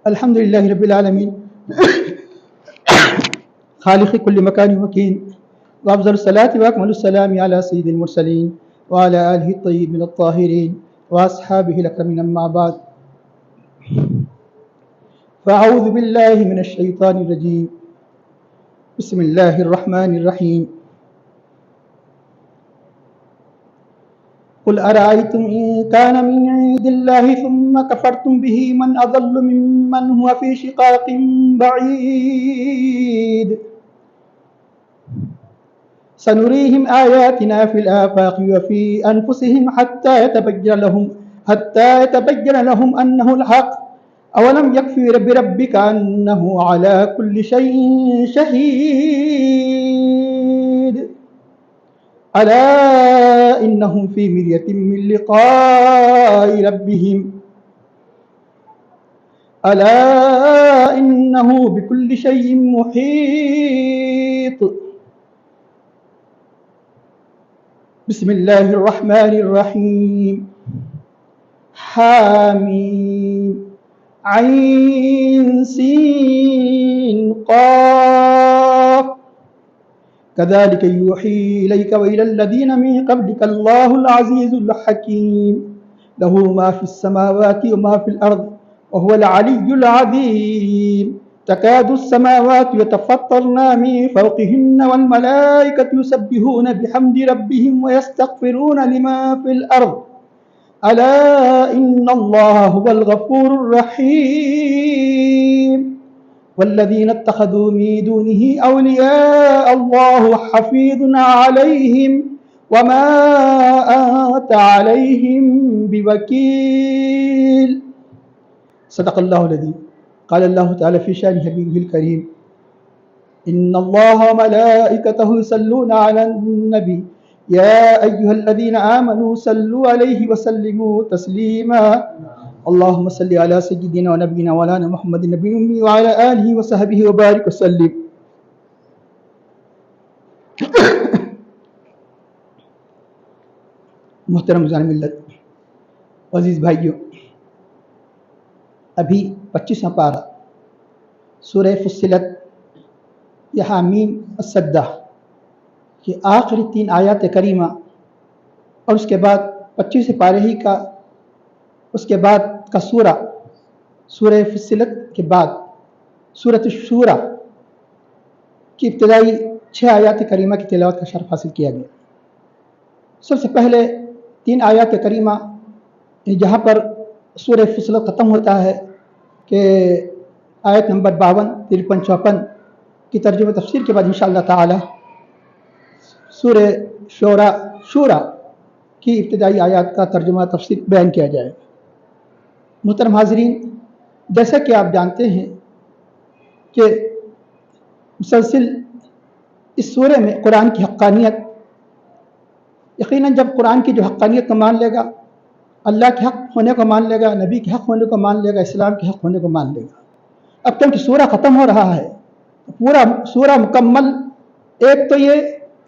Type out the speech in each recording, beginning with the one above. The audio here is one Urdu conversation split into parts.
الحمد لله رب العالمين خالق كل مكان ومكين، وأفضل الصلاة وأكمل السلام على سيد المرسلين وعلى آله الطيبين الطاهرين وأصحابه الأكرمين. أما بعد، فأعوذ بالله من الشيطان الرجيم. بسم الله الرحمن الرحيم. قل أرأيتم إن كان من عند الله ثم كفرتم به من أضل ممن هو في شقاق بعيد. سنريهم آياتنا في الآفاق وفي أنفسهم حتى يتبين لهم أنه الحق. أولم يكفي بربك أنه على كل شيء شهيد. ألا إنهم في مرية من لقاء ربهم ألا إنه بكل شيء محيط. بسم الله الرحمن الرحيم. حاميم عين سين قاف. كذلك يوحي إليك وإلى الذين من قبلك الله العزيز الحكيم. له ما في السماوات وما في الأرض وهو العلي العظيم. تكاد السماوات يتفطرن من فوقهن والملائكة يسبحون بحمد ربهم ويستغفرون لمن في الأرض. ألا إن الله هو الغفور الرحيم. والذين اتخذوا من دونه أولياء الله حفيظ عليهم وما أنت عليهم بوكيل. صدق الله العظيم. قال الله تعالى في شأن حبيبه الكريم: إن الله وملائكته يصلون على النبي يا أيها الذين آمنوا صلوا عليه وسلموا تسليما. اللهم صل على سيدنا ونبينا مولانا محمد النبي الأمي وعلى آله وصحبه وبارك وسلم. محترم جان ملت، عزیز بھائیوں، ابھی 25واں پارہ سورہ فصلت یا حامیم السجدہ یہ آخری 3 آیات کریمہ اور اس کے بعد 25 پارے ہی کا اس کے بعد کا سورہ فصلت کے بعد سورۃ الشورى کی ابتدائی 6 آیات کریمہ کی تلاوت کا شرف حاصل کیا گیا. سب سے پہلے 3 آیات کریمہ جہاں پر سورہ فصلت ختم ہوتا ہے کہ آیت نمبر 52، 53، 54 کی ترجمہ تفسیر کے بعد انشاءاللہ تعالی سورہ شورى کی ابتدائی آیات کا ترجمہ تفسیر بیان کیا جائے گا. محترم حاضرین، جیسا کہ آپ جانتے ہیں کہ مسلسل اس سورہ میں قرآن کی حقانیت، یقیناً جب قرآن کی جو حقانیت کو مان لے گا، اللہ کے حق ہونے کو مان لے گا، نبی کے حق ہونے کو مان لے گا، اسلام کے حق ہونے کو مان لے گا. اب کیونکہ سورہ ختم ہو رہا ہے، پورا سورہ مکمل، ایک تو یہ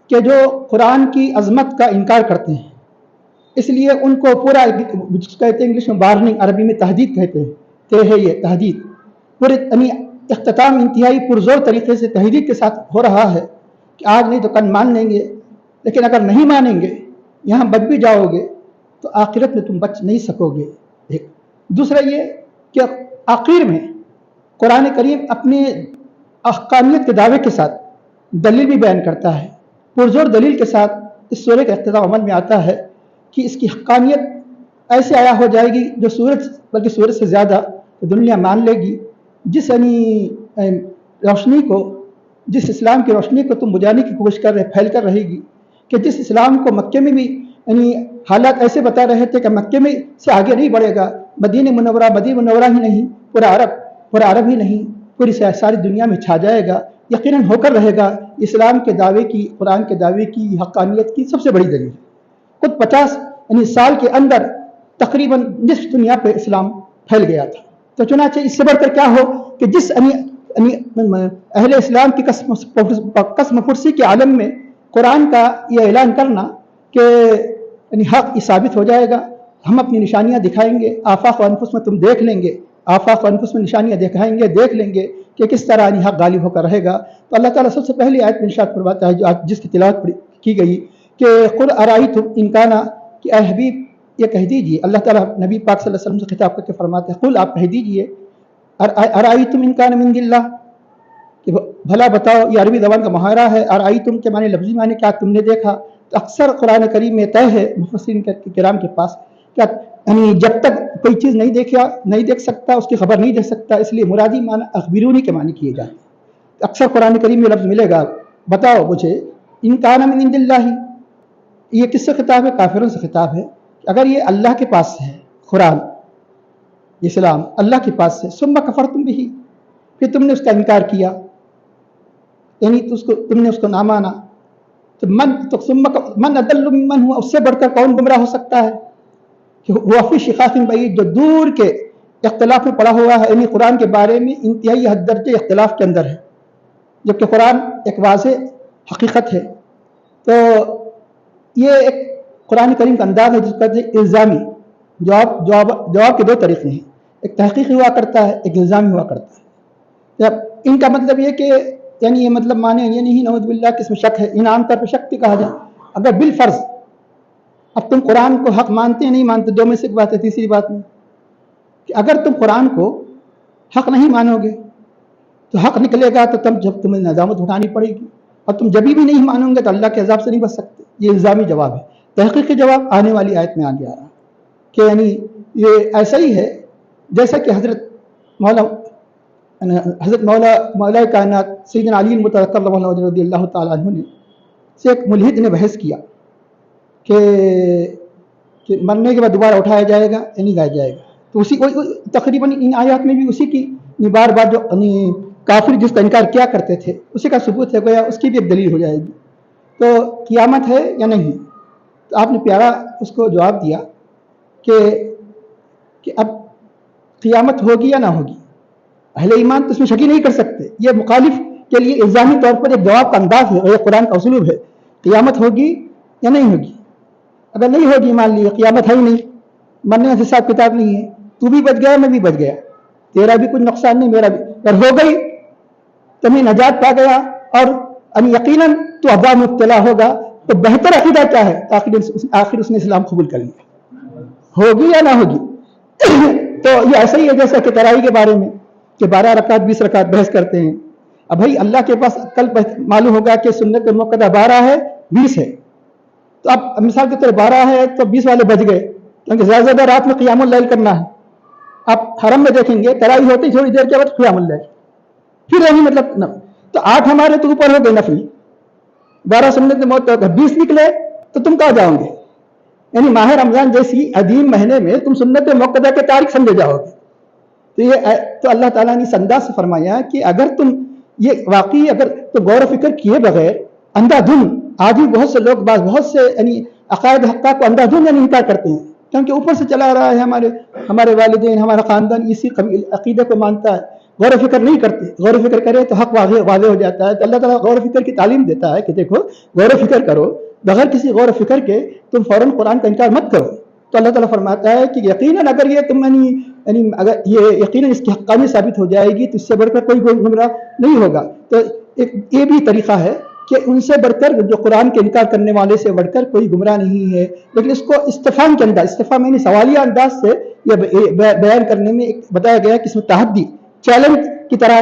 کہ جو قرآن کی عظمت کا انکار کرتے ہیں، اس لیے ان کو پورا کہتے ہیں انگلش میں وارننگ، عربی میں تحدید کہتے ہیں، کہ ہے یہ تحدید پورے اختتام انتہائی پرزور طریقے سے تحدید کے ساتھ ہو رہا ہے کہ آج نہیں تو کل مان لیں گے، لیکن اگر نہیں مانیں گے، یہاں بچ بھی جاؤ گے تو آخرت میں تم بچ نہیں سکو گے. ایک دوسرا یہ کہ آخر میں قرآن کریم اپنی حقانیت کے دعوے کے ساتھ دلیل بھی بیان کرتا ہے، پرزور دلیل کے ساتھ اس سورہ کا اختتام عمل میں آتا ہے کہ اس کی حقانیت ایسے آیا ہو جائے گی جو بلکہ سورج سے زیادہ دنیا مان لے گی. جس روشنی کو، جس اسلام کی روشنی کو تم بجھانے کی کوشش کر رہے، پھیل کر رہے گی، کہ جس اسلام کو مکے میں بھی حالات ایسے بتا رہے تھے کہ مکے میں سے آگے نہیں بڑھے گا، مدینہ منورہ ہی نہیں، پورا عرب ہی نہیں، پوری ساری دنیا میں چھا جائے گا، یقیناً ہو کر رہے گا. اسلام کے دعوے کی، قرآن کے دعوے کی حقانیت کی سب سے بڑی دلیل. خود 50 سال کے اندر تقریباً نصف دنیا پہ اسلام پھیل گیا تھا. تو چنانچہ اس سے بڑھ کر کیا ہو کہ جس اہل اسلام کی قسم پرسی کے عالم میں قرآن کا یہ اعلان کرنا کہ حق ثابت ہو جائے گا، ہم اپنی نشانیاں دکھائیں گے، آفاق و انفس میں تم دیکھ لیں گے، آفاق و انفس میں نشانیاں دکھائیں گے، دیکھ لیں گے کہ کس طرح حق غالب ہو کر رہے گا۔ تو اللہ تعالیٰ سب سے پہلی آیت میں ارشاد فرماتا ہے جو آج جس کی تلاوت کی گئی کہ قل ارائیتم ان کان، کہ اے حبیب یہ کہہ دیجیے، اللہ تعالیٰ نبی پاک صلی اللہ علیہ وسلم سے خطاب کر کے فرماتے ہیں قل آپ کہہ دیجیے ارائیتم ان کان من اللہ، کہ بھلا بتاؤ، یہ عربی زبان کا محاورہ ہے، ارائیتم کے معنی لفظی معنی کیا تم نے دیکھا؟ تو اکثر قرآن کریم میں طے ہے مفسرین کرام کے پاس کیا، یعنی جب تک کوئی چیز نہیں دیکھ سکتا اس کی خبر نہیں دے سکتا، اس لیے مرادی معنی اخبرونی کے معنی کیے جاتے ہیں۔ اکثر قرآن کریم میں لفظ ملے گا بتاؤ مجھے ان کان من عند اللہ، یہ کس سے خطاب ہے؟ کافروں سے خطاب ہے۔ اگر یہ اللہ کے پاس ہے، قرآن اسلام اللہ کے پاس ہے، ثم کفرتم بہ، پھر تم نے اس کا انکار کیا، یعنی تم نے اس کو نہ مانا، تو من اضل ممن ہوا، اس سے بڑھ کر کون گمراہ ہو سکتا ہے کہ وہ فی شقاق بعید، جو دور کے اختلاف میں پڑا ہوا ہے، یعنی قرآن کے بارے میں انتہائی حد درجے اختلاف کے اندر ہے، جبکہ قرآن ایک واضح حقیقت ہے۔ تو یہ ایک قرآن کریم کا انداز ہے جس کا الزامی جواب کے دو طریقے ہیں، ایک تحقیقی ہوا کرتا ہے، ایک الزامی ہوا کرتا ہے۔ جب ان کا مطلب یہ کہ یعنی یہ مطلب مانے یہ نہیں نعوذ باللہ کہ اس میں شک ہے، ان عام طور پہ شک بھی کہا جائے، اگر بالفرض اب تم قرآن کو حق مانتے ہیں نہیں مانتے، دو میں سے ایک بات ہے۔ تیسری بات میں کہ اگر تم قرآن کو حق نہیں مانو گے تو حق نکلے گا، تو جب تمہیں ندامت اٹھانی پڑے گی، اور تم جبھی بھی نہیں مانو گے تو اللہ کے عذاب سے نہیں بچ سکتے۔ یہ الزامی جواب ہے۔ تحقیقی جواب آنے والی آیت میں آ گیا رہا کہ یعنی یہ ایسا ہی ہے جیسا کہ حضرت مولا کائنات سیدنا علی المتوکل رضی اللہ تعالیٰ عنہ نے سے ایک ملحد نے بحث کیا کہ مرنے کے بعد دوبارہ اٹھایا جائے گا یا نہیں گایا جائے گا، تو اسی تقریباً ان آیات میں بھی اسی کی بار بار جو کافر جس کا انکار کیا کرتے تھے اسی کا ثبوت ہے، گویا اس کی بھی ایک دلیل ہو جائے گی۔ تو قیامت ہے یا نہیں؟ تو آپ نے پیارا اس کو جواب دیا کہ اب قیامت ہوگی یا نہ ہوگی، اہل ایمان تو اس میں شکی نہیں کر سکتے، یہ مخالف کے لیے الزامی طور پر ایک جواب کا انداز ہے اور یہ قرآن کا اسلوب ہے۔ قیامت ہوگی یا نہیں ہوگی؟ اگر نہیں ہوگی، مان لیے قیامت ہے ہی نہیں، مرنے سے حساب کتاب نہیں ہے، تو بھی بچ گیا میں بھی بچ گیا، تیرا بھی کچھ نقصان نہیں میرا بھی، اگر ہو گئی تو میں نجات پا گیا اور یقیناً تو عذاب مبتلا ہوگا، تو بہتر عقیدہ کیا ہے؟ آخر اس نے اسلام قبول کر لیا، ہوگی یا نہ ہوگی۔ تو یہ ایسا ہی ہے جیسا کہ تراویح کے بارے میں کہ 12 رکعت 20 رکعت بحث کرتے ہیں۔ اب بھائی اللہ کے پاس کل معلوم ہوگا کہ سنت موقع 12 ہے 20 ہے، تو اب مثال کے طور 12 ہے تو 20 والے بچ گئے، کیونکہ زیادہ زیادہ رات میں قیام اللیل کرنا ہے۔ آپ حرم میں دیکھیں گے تراویح ہوتی تھوڑی دیر کے بعد قیام اللیل، پھر یعنی مطلب تو 8 ہمارے تو اوپر ہو گئے نفلی، 12 سنت موت، 20 نکلے تو تم کہاں جاؤ گے؟ یعنی ماہ رمضان جیسی عظیم مہینے میں تم سنت موقع کے تاریخ سمجھے جاؤ گے۔ تو اللہ تعالیٰ نے اس انداز سے فرمایا کہ اگر تم یہ واقعی اگر تو غور و فکر کیے بغیر اندھا دھن، آج بھی بہت سے لوگ بہت سے یعنی عقائد حقہ کو اندھا دھن انکار کرتے ہیں، کیونکہ اوپر سے چلا رہا ہے، ہمارے والدین ہمارا خاندان اسی عقیدے کو مانتا ہے، غور و فکر نہیں کرتے۔ غور و فکر کرے تو حق واضح ہو جاتا ہے۔ تو اللہ تعالیٰ غور و فکر کی تعلیم دیتا ہے کہ دیکھو غور و فکر کرو، بغیر کسی غور و فکر کے تم فوراً قرآن کا انکار مت کرو۔ تو اللہ تعالیٰ فرماتا ہے کہ یقیناً اگر یہ تم یعنی اگر یہ یقیناً اس کی حقانیت ثابت ہو جائے گی تو اس سے بڑھ کر کوئی گمراہ نہیں ہوگا۔ تو یہ بھی طریقہ ہے کہ ان سے بڑھ کر جو قرآن کے انکار کرنے والے سے بڑھ کر کوئی گمراہ نہیں ہے، لیکن اس کو استفہام کے انداز، استفہام یعنی سوالیہ انداز سے یہ بیان کرنے میں بتایا گیا کہ اس میں تحدی، چیلنج کی طرح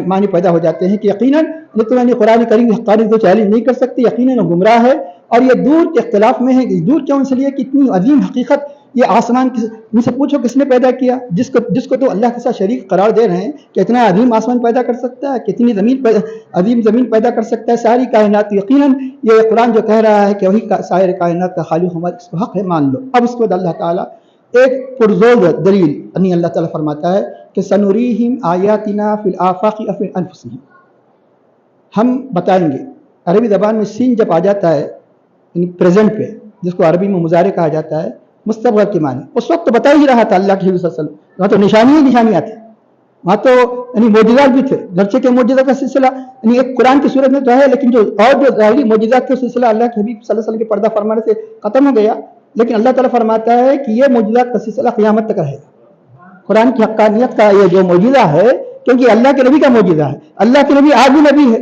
معنی پیدا ہو جاتے ہیں کہ یقیناً قرآن کریم کی حقانیت کو چیلنج نہیں کر سکتے، یقیناً وہ گمراہ ہے، اور یہ دور کے اختلاف میں ہے۔ دور کیوں؟ اس لیے کہ اتنی عظیم حقیقت یہ آسمان ان سے پوچھو کس نے پیدا کیا، جس کو تو اللہ کے ساتھ شریک قرار دے رہے ہیں کہ اتنا عظیم آسمان پیدا کر سکتا ہے، کتنی عظیم زمین پیدا کر سکتا ہے، ساری کائنات۔ یقیناً یہ قرآن جو کہہ رہا ہے کہ وہی سائر کائنات کا خالق ہمارا، اس کو حق ہے مان لو۔ اب اس کے بعد اللہ تعالیٰ ایک پرزور دلیل یعنی اللہ تعالیٰ فرماتا ہے کہ سنوریہم آیاتنا فی الآفاق وفی انفسہم، ہم بتائیں گے۔ عربی زبان میں سین جب آ جاتا ہے یعنی پریزنٹ پہ، جس کو عربی میں مضارع کہا جاتا ہے، مستقبل کے معنی، اس وقت تو بتا ہی رہا تھا اللہ کے حضور صلی اللہ علیہ وسلم، وہاں تو نشانیاں تھیں، وہاں تو یعنی معجزات بھی تھے، گرچہ کے معجزات کا سلسلہ یعنی ایک قرآن کی صورت میں تو ہے، لیکن جو ظاہری معجزات کا سلسلہ اللہ کے حبیب صلی اللہ علیہ وسلم کے پردہ فرمانے سے ختم ہو گیا، لیکن اللہ تعالیٰ فرماتا ہے کہ یہ معجزات کا سلسلہ قیامت تک رہے گا. قرآن کی حقانیت کا یہ جو معجزہ ہے، کیونکہ اللہ کے نبی کا معجزہ ہے، اللہ کے نبی آج بھی نبی ہے.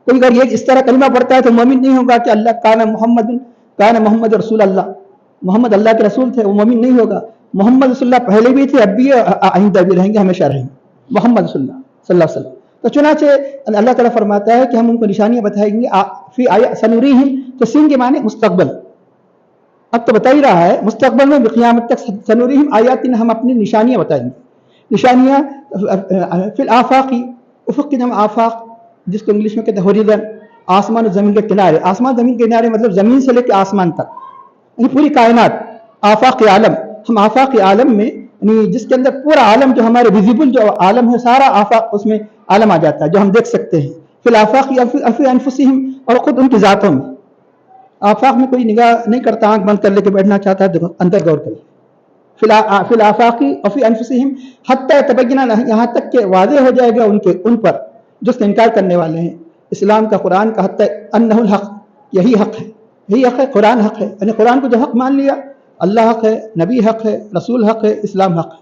کوئی اگر یہ اس طرح کلمہ پڑھتا ہے تو مومن نہیں ہوگا کہ اللہ کان محمد رسول اللہ، محمد اللہ کے رسول تھے، وہ مومن نہیں ہوگا. محمد رسول اللہ پہلے بھی تھے، اب بھی آئندہ بھی رہیں گے، ہمیشہ رہیں گے محمد رسول اللہ صلی اللہ علیہ وسلم. تو چنانچہ اللہ تعالیٰ فرماتا ہے کہ ہم ان کو نشانیاں بتائیں گے. فی سنوریہم، تو سین کے معنی مستقبل، اب تو بتا ہی رہا ہے مستقبل میں قیامت تک. سنوریہم آیاتنا، ہم اپنی نشانیاں بتائیں گے. نشانیاں فی الآفاقی، افق کی نام آفاق، جس کو انگلش میں کہتے ہیں ہوریزن، آسمان و زمین کے کنارے. آسمان زمین کے کنارے مطلب زمین سے لے کے آسمان تک، یعنی پوری کائنات. آفاق عالم، ہم آفاق عالم میں، یعنی جس کے اندر پورا عالم جو ہمارے ویزیبل جو عالم ہے، سارا آفاق اس میں عالم آ جاتا ہے جو ہم دیکھ سکتے ہیں. فی الآفاق فی انفسہم، اور خود ان کی ذاتوں میں. آفاق میں کوئی نگاہ نہیں کرتا، آنکھ بند کر لے کے بیٹھنا چاہتا ہے تو اندر غور کرے. فی الآفاق وفی انفسہم حتی تبین، یہاں تک کہ واضح ہو جائے گا ان پر جو اس کا انکار کرنے والے ہیں. اسلام کا، قرآن کا، حتی انہ الحق، یہی حق ہے، یہی حق ہے، قرآن حق ہے. یعنی قرآن کو جو حق مان لیا، اللہ حق ہے، نبی حق ہے، رسول حق ہے، اسلام حق ہے،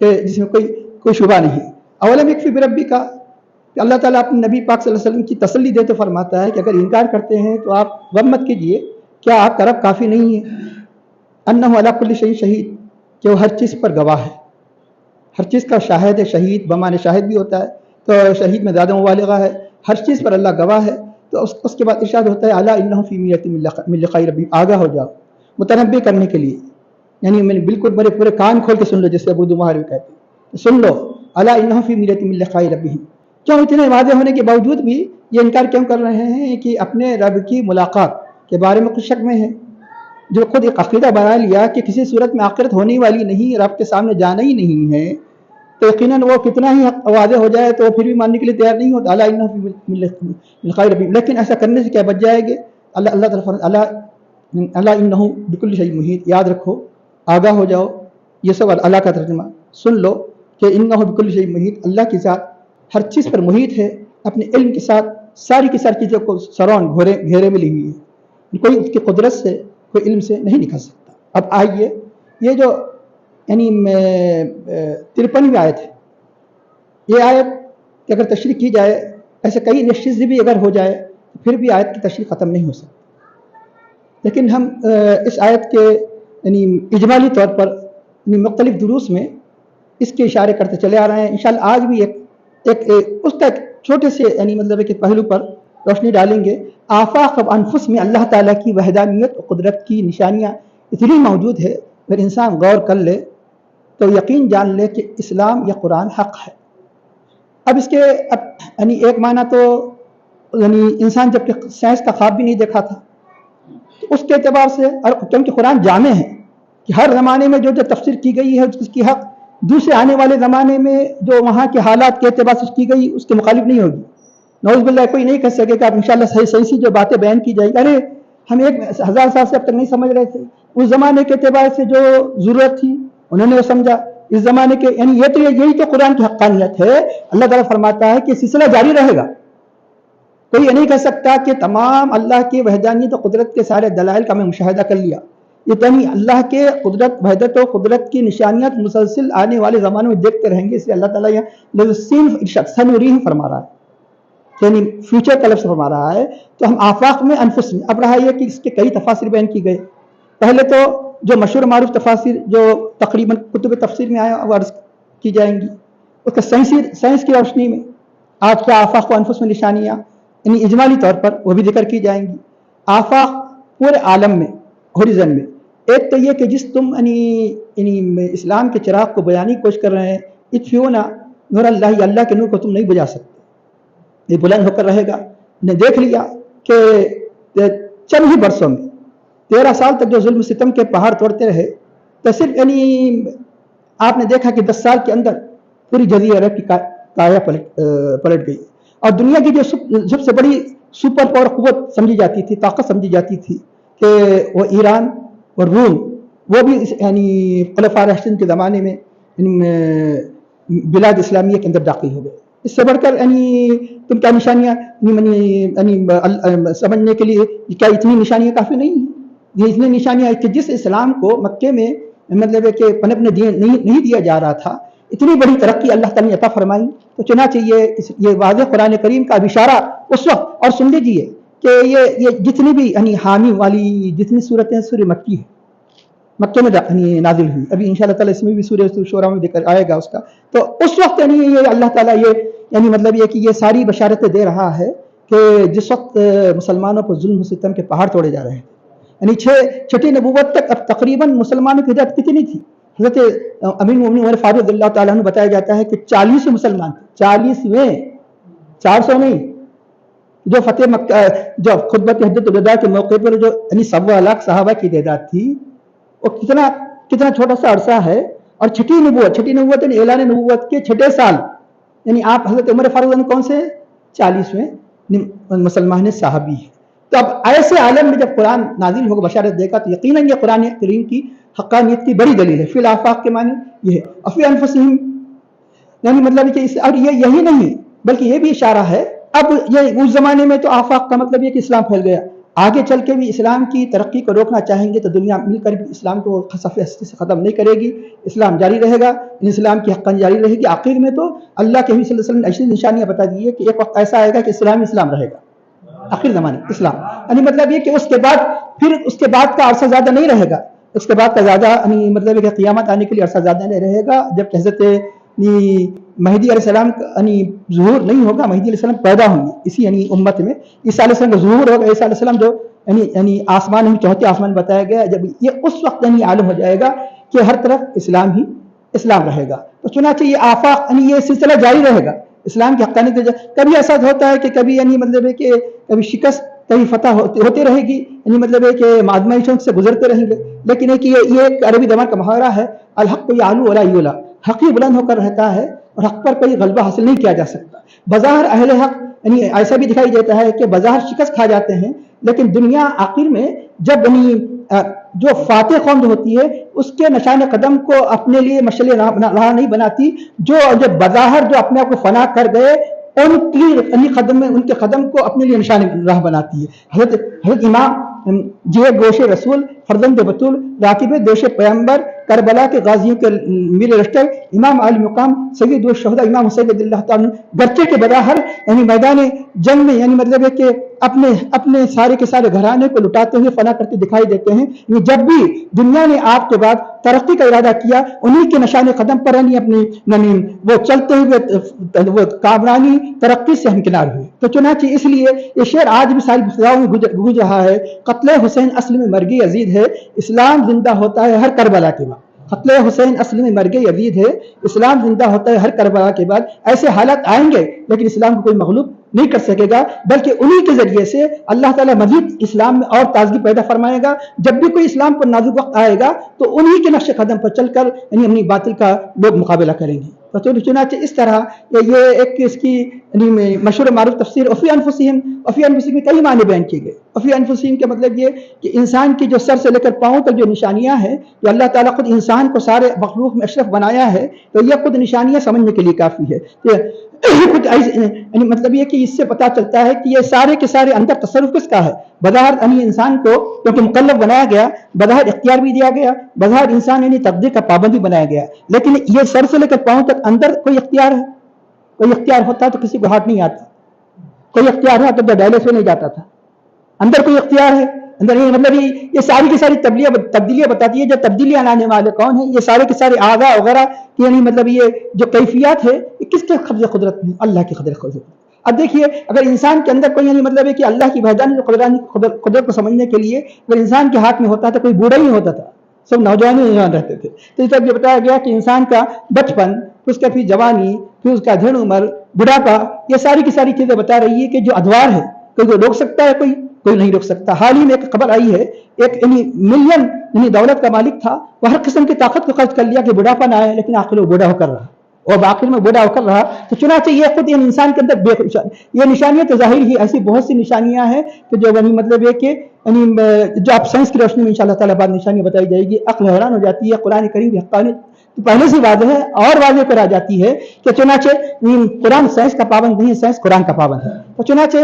کہ جس میں کوئی شبہ نہیں. اولم یکفی بربک، کہ اللہ تعالیٰ اپنے نبی پاک صلی اللہ علیہ وسلم کی تسلی دیتے فرماتا ہے کہ اگر انکار کرتے ہیں تو آپ غم مت کیجیے، کیا آپ کا رب کافی نہیں ہے؟ انہ علی کل شیء شہید، کہ وہ ہر چیز پر گواہ ہے، ہر چیز کا شاہد ہے. شہید بمعنی شاہد بھی ہوتا ہے، تو شہید میں زیادہ مبالغہ ہے. ہر چیز پر اللہ گواہ ہے. تو اس کے بعد ارشاد ہوتا ہے الا انہ فی میۃ من لقاء ربی، آگاہ ہو جاؤ متنبع کرنے کے لیے. یعنی میں نے بالکل میرے پورے کان کھول کے سن لو، جیسے اردو محاورے کہتے ہیں، سن لو. الا انہ فی میۃ من لقاء ربی، کیوں اتنے واضح ہونے کے باوجود بھی یہ انکار کیوں کر رہے ہیں کہ اپنے رب کی ملاقات کے بارے میں کچھ شک میں ہے. جو خود ایک عقیدہ بنا لیا کہ کسی صورت میں آخرت ہونے والی نہیں، رب کے سامنے جانا ہی نہیں ہے، تو یقیناً وہ کتنا ہی واضح ہو جائے تو پھر بھی ماننے کے لیے تیار نہیں ہوتا. الا انہ فی لقاء ربی، لیکن ایسا کرنے سے کیا بچ جائے گے؟ اللہ تعالیٰ الا انہ بکل شیء محیط، یاد رکھو، آگاہ ہو جاؤ. یہ سب اللہ کا ترجمہ سن لو کہ انہ بکل شیء محیط، اللہ کی ذات ہر چیز پر محیط ہے، اپنے علم کے ساتھ ساری کی ساری چیزوں کو سراؤنڈ گھیرے میں لی ہوئی ہے. کوئی اس کی قدرت سے، کوئی علم سے نہیں نکل سکتا. اب آئیے، یہ جو یعنی 53ویں آیت ہے، یہ آیت کہ اگر تشریح کی جائے، ایسے کئی نشیز بھی اگر ہو جائے پھر بھی آیت کی تشریح ختم نہیں ہو سکتی. لیکن ہم اس آیت کے یعنی اجمالی طور پر یعنی مختلف دروس میں اس کے اشارے کرتے چلے آ رہے ہیں. انشاءاللہ آج بھی اس کا ایک چھوٹے سے یعنی مطلب کہ پہلو پر روشنی ڈالیں گے. آفاق و انفس میں اللہ تعالیٰ کی وحدانیت اور قدرت کی نشانیاں اتنی موجود ہے، اگر انسان غور کر لے تو یقین جان لے کہ اسلام یا قرآن حق ہے. اب اس کے یعنی ایک معنی تو یعنی انسان جب کہ سائنس کا خواب بھی نہیں دیکھا تھا، تو اس کے اعتبار سے، اور کیونکہ قرآن جامع ہے کہ ہر زمانے میں جو تفسیر کی گئی ہے اس کی حق دوسرے آنے والے زمانے میں جو وہاں کے حالات کے اعتبار سے کی گئی اس کے مخالف نہیں ہوگی. نعوذ باللہ، کوئی نہیں کہہ سکے کہ آپ انشاءاللہ صحیح سی جو باتیں بیان کی جائیں گی، ارے ہم 1000 سال سے اب تک نہیں سمجھ رہے تھے، اس زمانے کے اعتبار سے جو ضرورت تھی انہوں نے وہ سمجھا. اس زمانے کے یعنی یہی تو قرآن کی حقانیت ہے. اللہ تعالیٰ فرماتا ہے کہ سلسلہ جاری رہے گا. کوئی یہ نہیں کہہ سکتا کہ تمام اللہ کی وحدانیت و قدرت کے سارے دلائل کا میں مشاہدہ کر لیا. یہ تمہیں اللہ کے قدرت، وحدت و قدرت کی نشانیات مسلسل آنے والے زمانوں میں دیکھتے رہیں گے. اس لیے اللہ تعالیٰ یہاں سنوریہم فرما رہا ہے، یعنی فیوچر کا لفظ فرما رہا ہے. تو ہم آفاق میں، انفس میں. اب رہا یہ کہ اس کے کئی تفاسیر بیان کی گئے. پہلے تو جو مشہور معروف تفاسیر جو تقریباً کتب تفسیر میں آیا وہ عرض کی جائیں گی. اس کا سائنس کی روشنی میں آپ کیا آفاق و انفس میں نشانیاں یعنی اجمالی طور پر وہ بھی ذکر کی جائیں گی. آفاق پورے عالم میں، ہوریزن میں. ایک تو یہ کہ جس تم یعنی اسلام کے چراغ کو بجانے کی کوشش کر رہے ہیں، اطفئونا نور اللہ، اللہ کے نور کو تم نہیں بجا سکتے، یہ بلند ہو کر رہے گا. نے دیکھ لیا کہ چند ہی برسوں میں 13 سال تک جو ظلم ستم کے پہاڑ توڑتے رہے، تو صرف یعنی آپ نے دیکھا کہ 10 سال کے اندر پوری جزیرہ عرب کی کایا پلٹ گئی. اور دنیا کی جو سب سے بڑی سپر پاور قوت سمجھی جاتی تھی، طاقت سمجھی جاتی تھی کہ وہ ایران اور روم، وہ بھی یعنی خلفاء راشدین کے زمانے میں یعنی بلاد اسلامیہ کے اندر داخل ہو گئے. اس سے بڑھ کر یعنی تم کیا نشانیاں یعنی سمجھنے کے لیے کیا اتنی نشانیاں کافی نہیں ہیں؟ یہ اتنی نشانیاں کہ جس اسلام کو مکے میں مطلب ہے کہ پنپنے نہیں دیا جا رہا تھا، اتنی بڑی ترقی اللہ تعالیٰ نے عطا فرمائی. تو چنانچہ یہ واضح قرآن کریم کا اشارہ اس وقت. اور سن لیجیے کہ یہ جتنی بھی یعنی حامی والی جتنی صورتیں سورہ مکی ہے، مکے میں نازل ہوئی. ابھی انشاءاللہ تعالیٰ اس میں بھی سورہ شورا میں ذکر آئے گا اس کا. تو اس وقت یعنی یہ اللہ تعالیٰ یہ یعنی مطلب یہ کہ یہ ساری بشارتیں دے رہا ہے کہ جس وقت مسلمانوں پر ظلم و ستم کے پہاڑ توڑے جا رہے ہیں، یعنی چھٹی نبوت تک اب تقریباً مسلمانوں کی ہدایت کتنی تھی. حضرت امیر المومنین عمر فاروق رضی اللہ تعالیٰ عنہ بتایا جاتا ہے کہ 40 مسلمان تھے، 40 400 نہیں. جو فتح مکہ جو خطبۃ حجۃ الوداع کے موقع پر جو یعنی 1.25 لاکھ صحابہ کی تعداد تھی، وہ کتنا چھوٹا سا عرصہ ہے. اور چھٹی نبوت یعنی اعلان نبوت کے چھٹے سال یعنی آپ حضرت عمر فاروق عنہ کون سے 40ویں مسلمان صحابی ہیں. تو اب ایسے عالم میں جب قرآن نازل ہوگا بشارت دے گا تو یقیناً یہ قرآن کریم کی حقانیت کی بڑی دلیل ہے. فی الآفاق کے معنی یہ ہے افی انفسہم، یعنی مطلب کہ اور یہی نہیں بلکہ یہ بھی اشارہ ہے. اب یہ اس زمانے میں تو آفاق کا مطلب یہ کہ اسلام پھیل گیا، آگے چل کے بھی اسلام کی ترقی کو روکنا چاہیں گے تو دنیا مل کر بھی اسلام کو صفحے ہستی سے ختم نہیں کرے گی. اسلام جاری رہے گا، اسلام کی حقانیت جاری رہے گی. آخر میں تو اللہ کے نبی صلی اللہ علیہ وسلم نے ایسی نشانیاں بتا دی ہے کہ ایک وقت ایسا آئے گا کہ اسلام رہے گا آخر زمانے اسلام. یعنی مطلب یہ کہ اس کے بعد کا عرصہ زیادہ نہیں رہے گا. اس کے بعد کا زیادہ یعنی مطلب کہ قیامت آنے کے لیے عرصہ زیادہ نہیں رہے گا. جب حضرت مہدی علیہ السلام کا ظہور نہیں ہوگا، مہدی علیہ السلام پیدا ہوں گے اسی یعنی امت میں. عیسیٰ علیہ السلام کا ظہور ہوگا. عیسیٰ علیہ السلام جو یعنی آسمان میں چوتھے آسمان بتایا گیا، جب یہ اس وقت یعنی عالم ہو جائے گا کہ ہر طرف اسلام رہے گا. تو چنانچہ یہ آفاق یعنی یہ سلسلہ جاری رہے گا اسلام کی حقانیت. کبھی ایسا ہوتا ہے کہ کبھی یعنی مطلب ہے کہ کبھی شکست کبھی فتح ہوتے رہے گی، یعنی مطلب ہے کہ آزمائشوں سے گزرتے رہیں گے. لیکن یہ ایک عربی زبان کا محاورہ ہے، الحق یعلو ولا یعلی، حق ہی بلند ہو کر رہتا ہے اور حق پر کوئی غلبہ حاصل نہیں کیا جا سکتا. بظاہر اہل حق یعنی ایسا بھی دکھائی دیتا ہے کہ بظاہر شکست کھا جاتے ہیں، لیکن دنیا آخر میں جب یعنی جو فاتح قوم جو ہوتی ہے اس کے نشان قدم کو اپنے لیے مشعل راہ نہیں بناتی. جو بظاہر جو اپنے آپ کو فنا کر گئے ان کے قدم کو اپنے لیے نشان راہ بناتی ہے. حضرت امام جے گوش رسول، فرزند بطول، راکب دوش پیغمبر، کربلا کے غازیوں کے میر لشکر، امام عالی مقام، سید الشہداء امام حسین رضی اللہ تعالیٰ گرچہ کے بظاہر یعنی میدان جنگ میں یعنی مطلب ہے کہ اپنے سارے کے سارے گھرانے کو لٹاتے ہوئے فنا کرتے دکھائی دیتے ہیں. جب بھی دنیا نے آپ کے بعد ترقی کا ارادہ کیا، انہی کے نشان قدم پر یعنی اپنی وہ چلتے ہوئے وہ کامرانی ترقی سے ہمکنار ہوئے. تو چنانچہ اس لیے یہ شعر آج بھی ساری فضاؤں میں گونج رہا ہے. قتل حسین اصل میں مرگ یزید ہے، اسلام زندہ ہوتا ہے ہر کربلا کے بعد. قتل حسین اصل میں مرگ یزید ہے، اسلام زندہ ہوتا ہے ہر کربلا کے بعد. ایسے حالات آئیں گے لیکن اسلام کو کوئی مغلوب نہیں کر سکے گا، بلکہ انہی کے ذریعے سے اللہ تعالیٰ مزید اسلام میں اور تازگی پیدا فرمائے گا. جب بھی کوئی اسلام پر نازک وقت آئے گا تو انہی کے نقش قدم پر چل کر یعنی اپنی باطل کا لوگ مقابلہ کریں گے. تو چنانچہ اس طرح یہ ایک اس کی یعنی مشہور معروف تفسیر افی انفسہم میں کئی معنی بیان کیے گئے. افی انفسہم کا مطلب یہ کہ انسان کی جو سر سے لے کر پاؤں تک جو نشانیاں ہیں، جو اللہ تعالیٰ خود انسان کو سارے مخلوق میں اشرف بنایا ہے، تو یہ خود نشانیاں سمجھنے کے لیے کافی ہے. یعنی مطلب یہ کہ اس سے پتہ چلتا ہے کہ یہ سارے کے سارے اندر تصرف کس کا ہے. بظاہر یعنی انسان کو کیونکہ مکلف بنایا گیا، بظاہر اختیار بھی دیا گیا، بظاہر انسان یعنی تقدیر کا پابند بھی بنایا گیا، لیکن یہ سر سے لے کر پاؤں تک اندر کوئی اختیار ہے. کوئی اختیار ہوتا تو کسی کو ہاتھ نہیں آتا، کوئی اختیار ہے تو ڈائلس میں نہیں جاتا تھا. اندر کوئی اختیار ہے اندر یہ مطلب یہ ساری کی ساری تبدیلیاں بتاتی ہے. جو تبدیلیاں لانے والے کون ہیں؟ یہ سارے کے سارے اعضاء وغیرہ یعنی مطلب یہ جو کیفیات ہے یہ کس کے قبض قدرت میں؟ اللہ کی قدرت. اب دیکھیے اگر انسان کے اندر کوئی یعنی مطلب ہے کہ اللہ کی وحدانی قدرت کو سمجھنے کے لیے اگر انسان کے ہاتھ میں ہوتا تھا، کوئی بوڑھا ہی ہوتا تھا، سب نوجوان رہتے تھے. تو جب یہ بتایا گیا کہ انسان کا بچپن، اس کا پھر جوانی، پھر اس کا دھڑ عمر، بڑھاپا، یہ ساری کی ساری چیزیں بتا رہی ہے کہ جو ادوار ہے کوئی روک سکتا ہے، کوئی نہیں روک سکتا. حال ہی میں ایک خبر آئی ہے، ایک یعنی ملین یعنی دولت کا مالک تھا، وہ ہر قسم کی طاقت کو خرچ کر لیا کہ بڑھاپا نہ آئے، لیکن آخر وہ بوڑھا ہو کر رہا اور آخر میں بوڑھا ہو کر رہا. تو چنانچہ یہ خود یعنی انسان کے اندر یہ نشانیاں تو ظاہر ہی ایسی بہت سی نشانیاں ہیں کہ جو یعنی مطلب یہ کہ یعنی جو آپ سائنس کی روشنی میں انشاءاللہ تعالیٰ بعد نشانیاں بتائی جائے گی، عقل حیران ہو جاتی ہے. قرآن کریم کی حقانیت پہلے سے واضح ہے اور واضح پر آ جاتی ہے کہ چنانچہ قرآن سائنس کا پابند نہیں ہے، سائنس قرآن کا پابند ہے. تو چنانچہ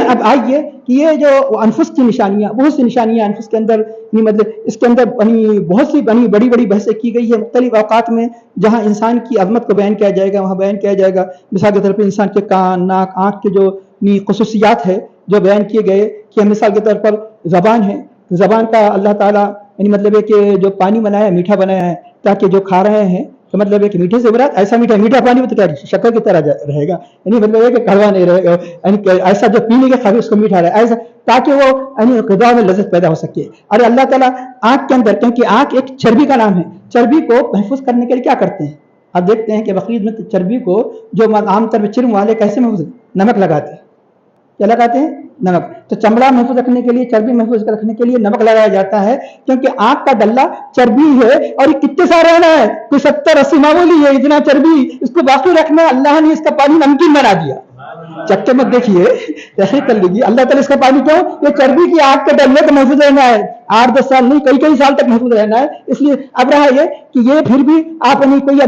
اب آئیے کہ یہ جو انفس کی نشانیاں، بہت سی نشانیاں انفس کے اندر، مطلب اس کے اندر بہت سی بڑی بڑی بحثیں کی گئی ہے مختلف اوقات میں، جہاں انسان کی عظمت کو بیان کیا جائے گا وہاں بیان کیا جائے گا. مثال کے طور پر انسان کے کان، ناک، آنکھ کے جو خصوصیات ہے جو بیان کیے گئے، کہ مثال کے طور پر زبان ہے، زبان کا اللہ تعالیٰ مطلب ہے کہ جو پانی بنایا ہے میٹھا بنایا ہے تاکہ جو کھا رہے ہیں تو مطلب ہے کہ میٹھے سے مراد ایسا میٹھا پانی تو کیا شکر کی طرح رہے گا، مطلب ہے کہ کڑوا نہیں رہے گا، ایسا جو پینے کے کھا اس کو میٹھا رہے ایسا، تاکہ وہ غذا میں لذت پیدا ہو سکے. اور اللہ تعالیٰ آنکھ کے اندر، کیونکہ آنکھ ایک چربی کا نام ہے، چربی کو محفوظ کرنے کے لیے کیا کرتے ہیں؟ آپ دیکھتے ہیں کہ بقرعید میں چربی کو جو عام طور پہ چرم والے کیسے محفوظ، نمک لگاتے ہیں. کیا لگاتے ہیں؟ نمک. تو چمڑا محفوظ رکھنے کے لیے، چربی محفوظ رکھنے کے لیے نمک لگایا جاتا ہے، کیونکہ آنکھ کا ڈلہ چربی ہے اور یہ کتنے سارا رہنا ہے، کوئی 70-80 معمولی ہے، اتنا چربی اس کو باقی رکھنا. اللہ نے اس کا پانی نمکین بنا دیا. چکے مت دیکھیے، تحقیق کر لیجیے. اللہ تعالیٰ اس کا پانی کیوں؟ یہ چربی کی آنکھ کے ڈلے کو محفوظ رہنا ہے، 8-10 سال نہیں، کئی سال تک محفوظ رہنا ہے. اس لیے اب رہا یہ کہ یہ پھر بھی آپ کوئی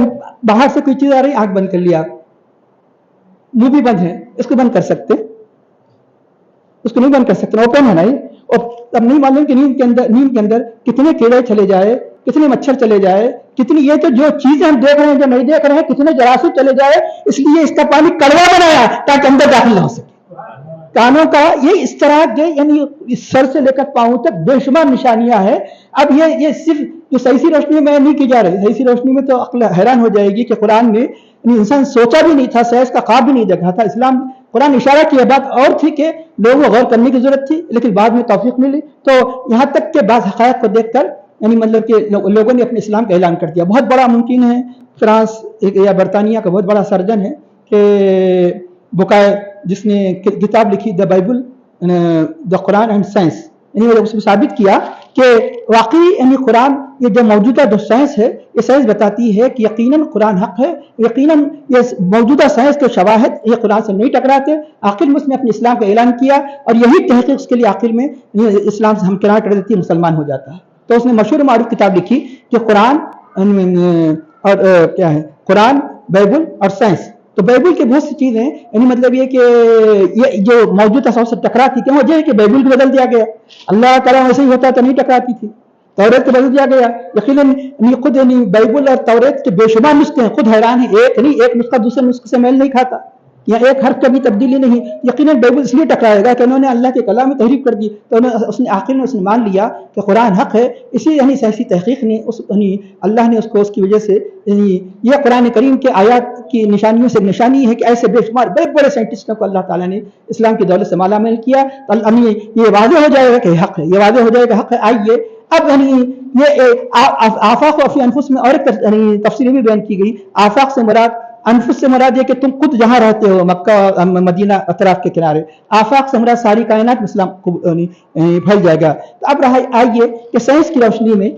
باہر سے کوئی چیز آ رہی، آنکھ بند کر لیا، منہ بھی بند ہے، اس کو بند کر سکتے؟ اس کو نہیں بند کر سکتے، اوپن ہے نا یہ. اور اب نہیں معلوم کہ نیند کے اندر کتنے کیڑے چلے جائے، کتنے مچھر چلے جائے، کتنی یہ تو جو چیزیں ہم دیکھ رہے ہیں جو نہیں دیکھ رہے ہیں، کتنے جراثیم چلے جائے. اس لیے اس کا پانی کڑوا بنایا تاکہ اندر داخل نہ ہو سکے. کانوں کا یہ اس طرح کے یعنی سر سے لے کر پاؤں تک بے شمار نشانیاں ہیں. اب یہ صرف جو صحیح سی روشنی میں نہیں کی جا رہی، صحیح سی روشنی میں تو عقل حیران ہو جائے گی کہ قرآن میں انسان سوچا بھی نہیں تھا، سائنس کا خواب بھی نہیں دیکھا تھا. اسلام قرآن اشارہ کی بات اور تھی کہ لوگوں کو غور کرنے کی ضرورت تھی، لیکن بعد میں توفیق ملی. تو یہاں تک کہ بعض حقائق کو دیکھ کر مطلب کہ لوگوں نے اپنے اسلام کا اعلان کر دیا. بہت بڑا ممکن ہے فرانس یا برطانیہ کا بہت بڑا سرجن ہے کہ بکائے، جس نے کتاب لکھی the Bible the Quran and science, اس میں ثابت کیا کہ واقعی قرآن یہ جو موجودہ جو سائنس ہے، یہ سائنس بتاتی ہے کہ یقیناً قرآن حق ہے، یقیناً یہ موجودہ سائنس کے شواہد یہ قرآن سے نہیں ٹکراتے. آخر میں اس نے اپنے اسلام کا اعلان کیا اور یہی تحقیق اس کے لیے آخر میں اسلام سے ہمکنار کر دیتی ہے، مسلمان ہو جاتا ہے. تو اس نے مشہور معروف کتاب لکھی کہ قرآن اور کیا ہے، قرآن، بائبل اور سائنس. تو بائبل کی بہت سی چیزیں مطلب یہ کہ یہ جو موجودہ سائنس سے ٹکراتی تھی، وجہ ہے کہ بائبل کو بدل دیا گیا. اللہ تعالیٰ ویسے ہی ہوتا تو نہیں ٹکراتی تھی. توریت کو بدل دیا گیا. یقیناً خود بائبل اور توریت کے بے شمار نسخے ہیں، خود حیران ہیں، ایک نسخہ دوسرے نسخے سے میل نہیں کھاتا، یا ایک حرف کا بھی تبدیلی نہیں. یقیناً بائبل اس لیے ٹکرائے گا کہ انہوں نے اللہ کے کلام میں تحریف کر دی. تو اس نے آخر میں اس نے مان لیا کہ قرآن حق ہے. اسی سیاسی تحقیق نے اللہ نے اس کو اس کی وجہ سے یہ قرآن کریم کے آیات کی نشانیوں سے نشانی ہے کہ ایسے بے شمار بڑے بڑے سائنٹسٹوں کو اللہ تعالیٰ نے اسلام کی دولت سے مالا مال کیا. یہ واضح ہو جائے گا کہ حق ہے، یہ واضح ہو جائے گا حق ہے. آئیے اب یہ آفاق و فی انفس میں اور ایک تفصیل بھی بیان کی گئی. آفاق سے مراد، انفس سے مراد یہ کہ تم خود جہاں رہتے ہو، مکہ مدینہ اطراف کے کنارے. آفاق سے مراد ساری کائنات میں اسلام پھیل جائے گا. تو اب رہا آئیے کہ سائنس کی روشنی میں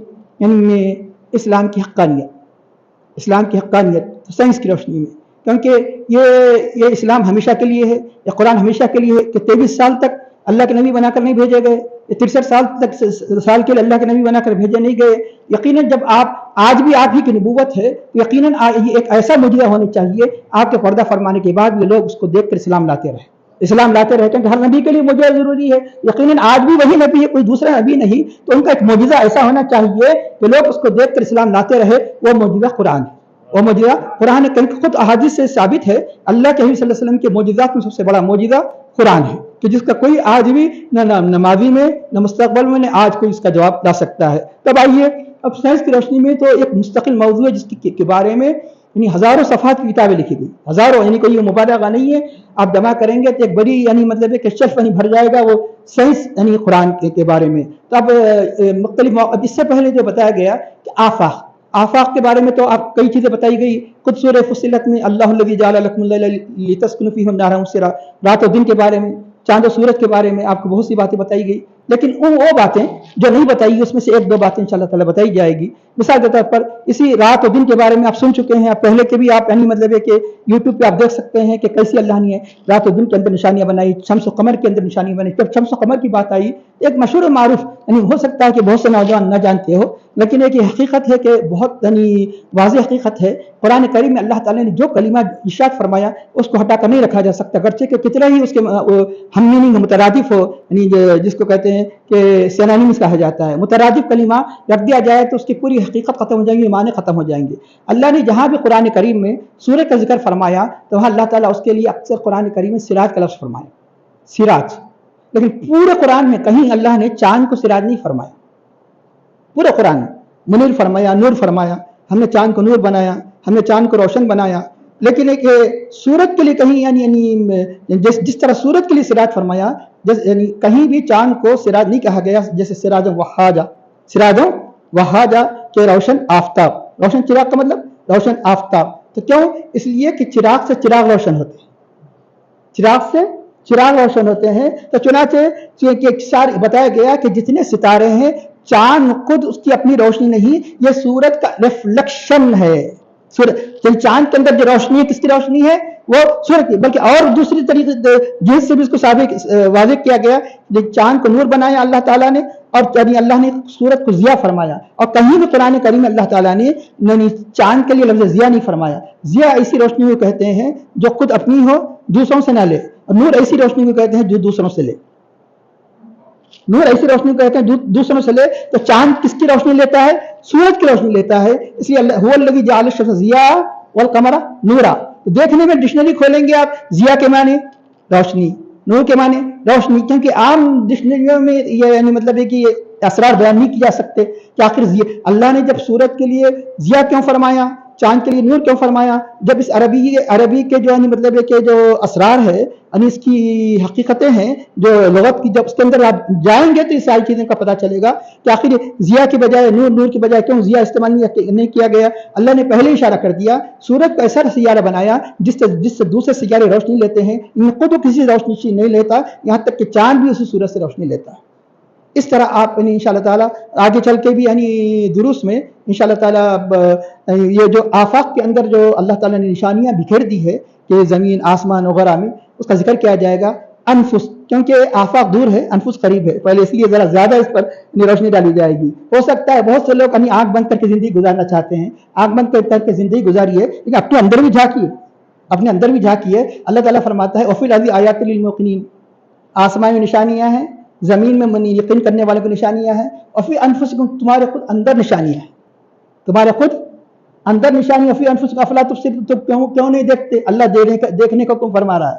اسلام کی حقانیت، اسلام کی حقانیت سائنس کی روشنی میں، کیونکہ یہ اسلام ہمیشہ کے لیے ہے، یہ قرآن ہمیشہ کے لیے ہے کہ 23 سال تک اللہ کے نبی بنا کر نہیں بھیجے گئے، 63 سال کے لیے اللہ کے نبی بنا کر بھیجے نہیں گئے. یقیناً جب آج بھی آپ ہی کی نبوت ہے، یقیناً یہ ایک ایسا معجزہ ہونا چاہیے آپ کے پردہ فرمانے کے بعد یہ لوگ اس کو دیکھ کر اسلام لاتے رہے، کیونکہ ہر نبی کے لیے معجزہ ضروری ہے. یقیناً آج بھی وہی نبی ہے، کوئی دوسرا نبی نہیں، تو ان کا ایک معجزہ ایسا ہونا چاہیے کہ لوگ اس کو دیکھ کر اسلام لاتے رہے. وہ معجزہ قرآن ہے، وہ معجزہ قرآن ہے. خود احادیث سے ثابت ہے اللہ کے حبیب صلی اللہ علیہ وسلم کے معجزات میں سب سے بڑا معجزہ قرآن ہے، کہ جس کا کوئی آج بھی نہ ماضی میں نہ مستقبل میں نہ آج کوئی اس کا جواب لا سکتا ہے. تب آئیے اب سائنس کی روشنی میں تو ایک مستقل موضوع ہے جس کے بارے میں ہزاروں صفحات کی کتابیں لکھی گئی، ہزاروں، کوئی مبالغہ نہیں ہے. آپ جمع کریں گے تو ایک بڑی مطلب ہے کہ شیلف بھر جائے گا وہ سائنس قرآن کے بارے میں. تو اب مختلف اس سے پہلے جو بتایا گیا کہ آفاق کے بارے میں تو آپ کئی چیزیں بتائی گئی. خود سورہ فصلت میں اللہ الذی جعل لکم اللیل لتسکنوا فیہ والنہار مبصرا، رات و دن کے بارے میں، چاند و سورج کے بارے میں آپ کو بہت سی باتیں بتائی گئی. لیکن وہ باتیں جو نہیں بتائی اس میں سے ایک دو باتیں انشاءاللہ تعالیٰ بتائی جائے گی. مثال کے طور پر اسی رات و دن کے بارے میں آپ سن چکے ہیں, آپ پہلے کے بھی آپ یعنی مطلب ہے کہ یوٹیوب پہ آپ دیکھ سکتے ہیں کہ کیسی اللہ نے رات و دن کے اندر نشانیاں بنائی, شمس و قمر کے اندر نشانیاں بنائی. جب شمس و قمر کی بات آئی ایک مشہور و معروف, یعنی ہو سکتا ہے کہ بہت سے نوجوان نہ جانتے ہو, لیکن ایک یہ حقیقت ہے کہ بہت یعنی واضح حقیقت ہے. قرآن کریم میں اللہ تعالیٰ نے جو کلمہ ارشاد فرمایا اس کو ہٹا کر نہیں رکھا جا سکتا, اگرچہ کہ کتنا ہی اس کے ہم میننگ مترادف ہو, یعنی جس کو کہتے ہیں کہ سینونیمز کہا جاتا ہے, مترادف کلمہ رکھ دیا جائے تو اس کی پوری حقیقت ختم ہو جائیں گی, معنی ختم ہو جائیں گے. اللہ نے جہاں بھی قرآن کریم میں سورج کا ذکر فرمایا تو وہاں اللہ تعالیٰ اس کے لیے اکثر قرآن کریم میں سراج کا لفظ فرمایا, سراج. لیکن پورے قرآن میں کہیں اللہ نے چاند کو سراج نہیں فرمایا. پورے قرآن میں منیر فرمایا, نور فرمایا, ہم نے چاند کو نور بنایا, ہم نے چاند کو روشن بنایا. لیکن ایک سورج کے لیے کہیں یعنی جس طرح سورج کے لیے سراج فرمایا, یعنی کہیں بھی چاند کو سراج نہیں کہا گیا, جیسے سراج وہاجا کہ روشن آفتاب. روشن چراغ کا مطلب روشن آفتاب. تو کیوں؟ اس لیے کہ چراغ سے چراغ روشن ہوتے ہیں, چراغ سے چراغ روشن ہوتے ہیں. تو چنانچہ بتایا گیا کہ جتنے ستارے ہیں, چاند خود اس کی اپنی روشنی نہیں, یہ سورج کا ریفلیکشن ہے. چاند کے اندر جو روشنی ہے کس کی روشنی ہے؟ وہ سورج کی. بلکہ اور دوسری طریقے جس سے بھی اس کو واضح کیا گیا, چاند کو نور بنایا اللہ تعالیٰ نے, اور اللہ نے سورج کو ضیاء فرمایا. اور کہیں بھی قرآن کریم میں اللہ تعالیٰ نے چاند کے لیے لفظ ضیاء نہیں فرمایا. ضیاء ایسی روشنی کو کہتے ہیں جو خود اپنی ہو, دوسروں سے نہ لے, اور نور ایسی روشنی کو کہتے ہیں جو دوسروں سے لے. نور ایسی روشنی کو کہتے ہیں دوسروں سے لے. تو چاند کس کی روشنی لیتا ہے؟ سورج کی روشنی لیتا ہے. اس لیے هو الذی جعل الشمس ضیاء والقمر نورا. دیکھنے میں ڈکشنری کھولیں گے آپ, ضیاء کے معنی روشنی, نور کے معنی روشنی. کیونکہ عام ڈکشنریوں میں یہ یعنی مطلب ہے کہ یہ اسرار بیان نہیں کیے جا سکتے کہ آخر اللہ نے جب سورج کے لیے ضیاء کیوں فرمایا, چاند کے لیے نور کیوں فرمایا, جب اس عربی کے جو یعنی مطلب ہے کہ جو اسرار ہے, یعنی اس کی حقیقتیں ہیں جو لغت کی, جب اس کے اندر آپ جائیں گے تو اس ساری چیزوں کا پتہ چلے گا کہ آخر ضیاء کی بجائے نور, نور کی بجائے کیوں ضیاء استعمال نہیں کیا گیا. اللہ نے پہلے اشارہ کر دیا, سورج کا ایسا سیارہ بنایا جس سے دوسرے سیارے روشنی لیتے ہیں, ان خود کسی روشنی سے نہیں لیتا, یہاں تک کہ چاند بھی اسی سورج سے روشنی لیتا ہے. اس طرح آپ یعنی انشاءاللہ تعالیٰ آگے چل کے بھی یعنی دروس میں انشاءاللہ تعالیٰ یہ جو آفاق کے اندر جو اللہ تعالیٰ نے نشانیاں بکھیر دی ہے کہ زمین آسمان وغیرہ میں, اس کا ذکر کیا جائے گا. انفس, کیونکہ آفاق دور ہے, انفس قریب ہے, پہلے اس لیے ذرا زیادہ اس پر روشنی ڈالی جائے گی. ہو سکتا ہے بہت سے لوگ آنکھ بند کر کے زندگی گزارنا چاہتے ہیں, آنکھ بند کر کے زندگی گزاریے, لیکن اپنے اندر بھی جھانکیے, اپنے اندر بھی جھانکیے. اللہ تعالیٰ فرماتا ہے وفی الارض آیات للموقنین, آسمان میں نشانیاں ہیں, زمین میں یقین کرنے والوں کی نشانیاں ہیں. اور فی انفسکم, تمہارے خود اندر نشانیاں ہیں, تمہارے خود اندر نشانیاں. فی انفسکم افلا تبصرون, تم کیوں نہیں دیکھتے؟ اللہ دیکھنے کو کیوں فرما رہا ہے,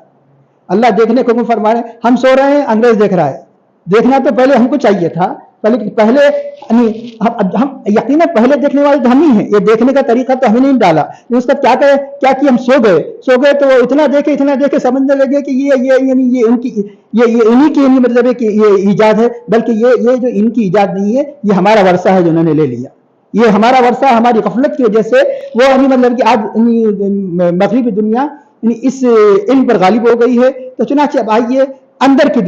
اللہ دیکھنے کو کیوں فرما رہا ہے. ہم سو رہے ہیں, انگریز دیکھ رہا ہے. دیکھنا تو پہلے ہم کو چاہیے تھا, پہلے ہم یقیناً پہلے دیکھنے والے تو ہم ہی ہیں. یہ دیکھنے کا طریقہ تو ہمیں نہیں ڈالا. اس کا کیا کہ ہم سو گئے تو اتنا دیکھے سمجھنے لگے کہ یہ انہی کی مطلب ہے کہ یہ ایجاد ہے, بلکہ یہ جو ان کی ایجاد نہیں ہے, یہ ہمارا ورثہ ہے جو انہوں نے لے لیا. یہ ہمارا ورثہ ہماری غفلت کی وجہ سے وہ مطلب کہ آج مغربی دنیا اس علم پر غالب ہو گئی ہے. تو چنانچہ اب آئیے اندر کی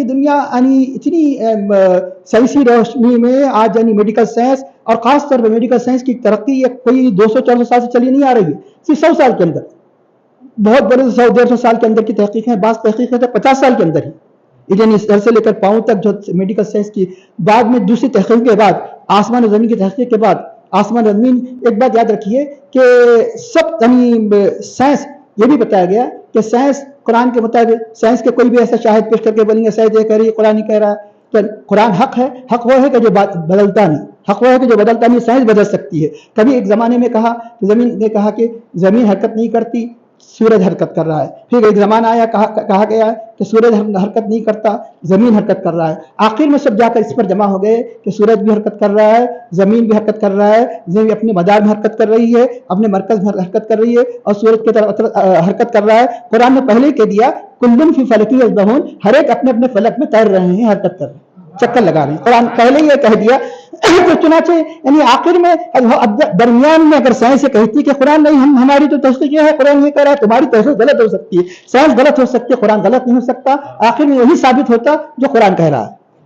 دنیا یعنی اتنی سائنسی روشنی میں آج یعنی میڈیکل سائنس, اور خاص طور پہ میڈیکل سائنس کی ترقی کوئی 200-400 سال سے چلی نہیں آ رہی ہے, صرف 100 سال کے اندر, بہت بڑے 100-150 سال کے اندر کی تحقیق ہے, بعض تحقیقیں 50 سال کے اندر ہی, یعنی سر سے لے کر پاؤں تک جو میڈیکل سائنس کی. بعد میں دوسری تحقیق کے بعد, آسمان و زمین کی تحقیق کے بعد, آسمان و زمین, ایک بات یاد رکھیے کہ سب یعنی سائنس یہ بھی بتایا گیا کہ سائنس قرآن کے مطابق, سائنس کے کوئی بھی ایسا شاہد پیش کر کے بولیں گے سائنس یہ کہہ رہی ہے قرآن نہیں کہہ رہا ہے, تو قرآن حق ہے. حق وہ ہے کہ جو بدلتا نہیں, سائنس بدل سکتی ہے. کبھی ایک زمانے میں کہا کہ زمین حرکت نہیں کرتی, سورج حرکت کر رہا ہے. پھر ایک زمانہ آیا کہا گیا کہ سورج حرکت نہیں کرتا, زمین حرکت کر رہا ہے. آخر میں سب جا کر اس پر جمع ہو گئے کہ سورج بھی حرکت کر رہا ہے, زمین بھی حرکت کر رہا ہے, زمین اپنے مدار میں حرکت کر رہی ہے, اپنے مرکز میں حرکت کر رہی ہے, اور سورج کی طرف حرکت کر رہا ہے. قرآن نے پہلے کہہ دیا کل فی فلک یسبحون, ہر ایک اپنے اپنے فلک میں تیر رہے ہیں, حرکت کر رہے ہیں, چکر لگا رہے ہیں. قرآن پہلے یہ کہہ دیا. تو چنانچہ یعنی آخر میں درمیان میں اگر سائنس یہ کہتی ہے کہ قرآن نہیں, ہماری تو تحقیق یہ ہے قرآن یہ کہہ رہا ہے, تمہاری تحقیق غلط ہو سکتی ہے, سائنس غلط ہو سکتی ہے, قرآن غلط نہیں ہو سکتا. آخر میں وہی ثابت ہوتا جو قرآن کہہ رہا ہے.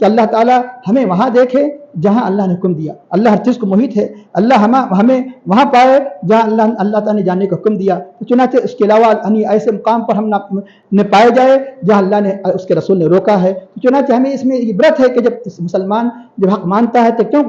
کہ اللہ تعالیٰ ہمیں وہاں دیکھے جہاں اللہ نے حکم دیا. اللہ ہر چیز کو محیط ہے. اللہ ہمیں وہاں پائے جہاں اللہ تعالیٰ نے جانے کا حکم دیا. تو چنانچہ اس کے علاوہ ایسے مقام پر ہم نہ پائے جائے جہاں اللہ نے اس کے رسول نے روکا ہے. تو چنانچہ ہمیں اس میں عبرت ہے کہ جب مسلمان جب حق مانتا ہے تو کیوں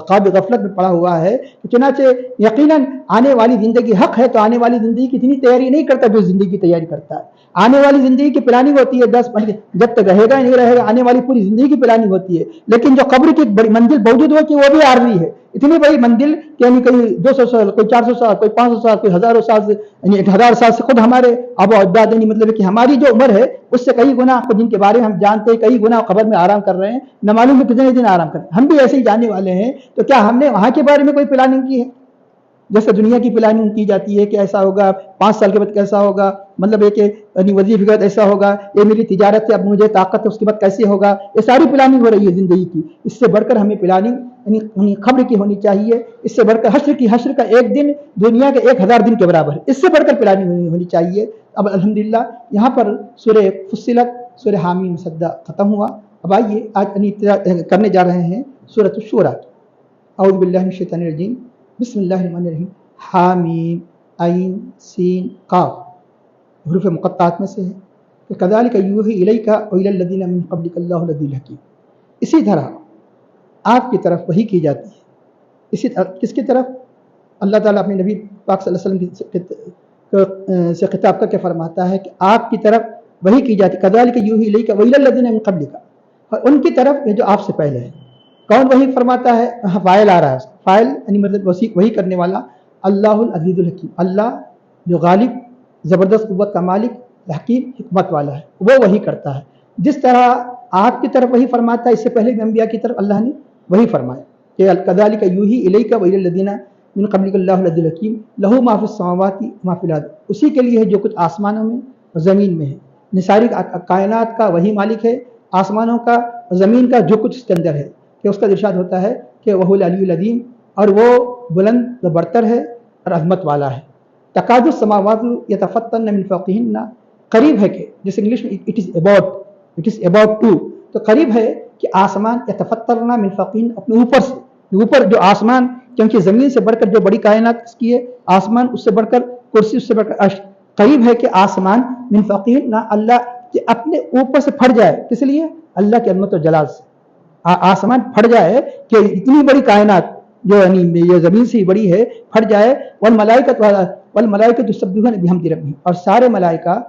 قابل غفلت میں پڑا ہوا ہے. تو چنانچہ یقیناً آنے والی زندگی حق ہے تو آنے والی زندگی کی اتنی تیاری نہیں کرتا جو زندگی کی تیاری کرتا ہے. آنے والی زندگی کی پلاننگ ہوتی ہے 10 جب تک رہے گا نہیں رہے گا آنے والی پوری زندگی کی پلاننگ ہوتی ہے. لیکن جو قبر کی بڑی منزل موجود ہو کہ وہ بھی عارضی ہے. اتنی بڑی منزل یعنی کوئی 200 سال کوئی 400 سال کوئی 500 سال کوئی ہزاروں سال سے یعنی 1000 سال سے خود ہمارے آبا و اجداد یعنی مطلب کہ ہماری جو عمر ہے اس سے کئی گنا جن کے بارے میں ہم جانتے ہیں کئی گنا قبر میں آرام کر رہے ہیں. نہ معلوم ہے کتنے دن آرام کر رہے ہیں. ہم بھی ایسے ہی جانے والے ہیں. تو کیا ہم نے وہاں کے بارے میں کوئی پلاننگ کی ہے جیسے دنیا کی پلاننگ کی جاتی ہے کہ ایسا ہوگا 5 سال کے بعد کیسا ہوگا مطلب یہ کہ وظیفے کے بعد ایسا ہوگا یہ میری تجارت ہے اب مجھے طاقت ہے اس کے بعد کیسے ہوگا. یہ ساری پلاننگ ہو رہی ہے زندگی کی. اس سے بڑھ کر ہمیں پلاننگ یعنی خبر کی ہونی چاہیے. اس سے بڑھ کر حشر کا ایک دن دنیا کے 1000 دن کے برابر ہے. اس سے بڑھ کر پلاننگ ہونی چاہیے. اب الحمدللہ یہاں پر سورہ فصلت سورہ حامیم صدہ ختم ہوا. اب آئیے آج کرنے جا رہے ہیں سورۃ الشورى. اعوذ باللہ من الشیطان الرجیم بسم اللہ الرحمن الرحیم. حامیم عین سین قاف حروف مقطعات میں سے ہے کہ کذالک یوحی الیک والی الذین من قبلک اللہ العزیز الحکیم. اسی طرح آپ کی طرف وحی کی جاتی ہے. اسی طرح کس کی طرف؟ اللہ تعالیٰ اپنے نبی پاک صلی اللہ علیہ وسلم سے خطاب کر کے فرماتا ہے کہ آپ کی طرف وحی کی جاتی ہے. کذالک یوحی الیک والی الذین من قبلک اور ان کی طرف جو آپ سے پہلے ہے. کون وحی فرماتا ہے؟ فاعل آ رہا ہے. فاعل یعنی مطلب وحی کرنے والا اللہ العزیز الحکیم. اللہ جو غالب زبردست قوت کا مالک حکیم حکمت والا ہے وہ وحی کرتا ہے. جس طرح آپ کی طرف وحی فرماتا ہے اس سے پہلے بھی انبیاء کی طرف اللہ نے وحی فرمایا کہ کذالک یوحی الیک والی الذین من قبلک اللہ العزیز الحکیم لہ ما فی السماوات ما فی الارض. اسی کے لیے ہے جو کچھ آسمانوں میں اور زمین میں ہے. ساری کائنات کا وہی مالک ہے. آسمانوں کا زمین کا جو کچھ اس کے اندر ہے کہ اس کا ارشاد ہوتا ہے کہ وہ العلی العظیم اور وہ بلند و برتر ہے اور عظمت والا ہے. تکاد السماوات یتفطرن من فوقہن قریب ہے کہ جیسے انگلش میں اٹ از اباؤٹ ٹو تو قریب ہے کہ آسمان یتفطرن من فوقہن اپنے اوپر سے اوپر جو آسمان کیونکہ زمین سے بڑھ کر جو بڑی کائنات اس کی ہے آسمان اس سے بڑھ کر کرسی اس سے بڑھ کر عرش قریب ہے کہ آسمان من فوقہن اللہ کہ اپنے اوپر سے پھٹ جائے. کس لیے؟ اللہ کی عظمت و جلال سے آسمان پھٹ جائے کہ اتنی بڑی کائنات جو یعنی یہ زمین سے بڑی ہے پھٹ جائے. والملائکۃ یسبحون بحمد ربہم اور سارے ملائکہ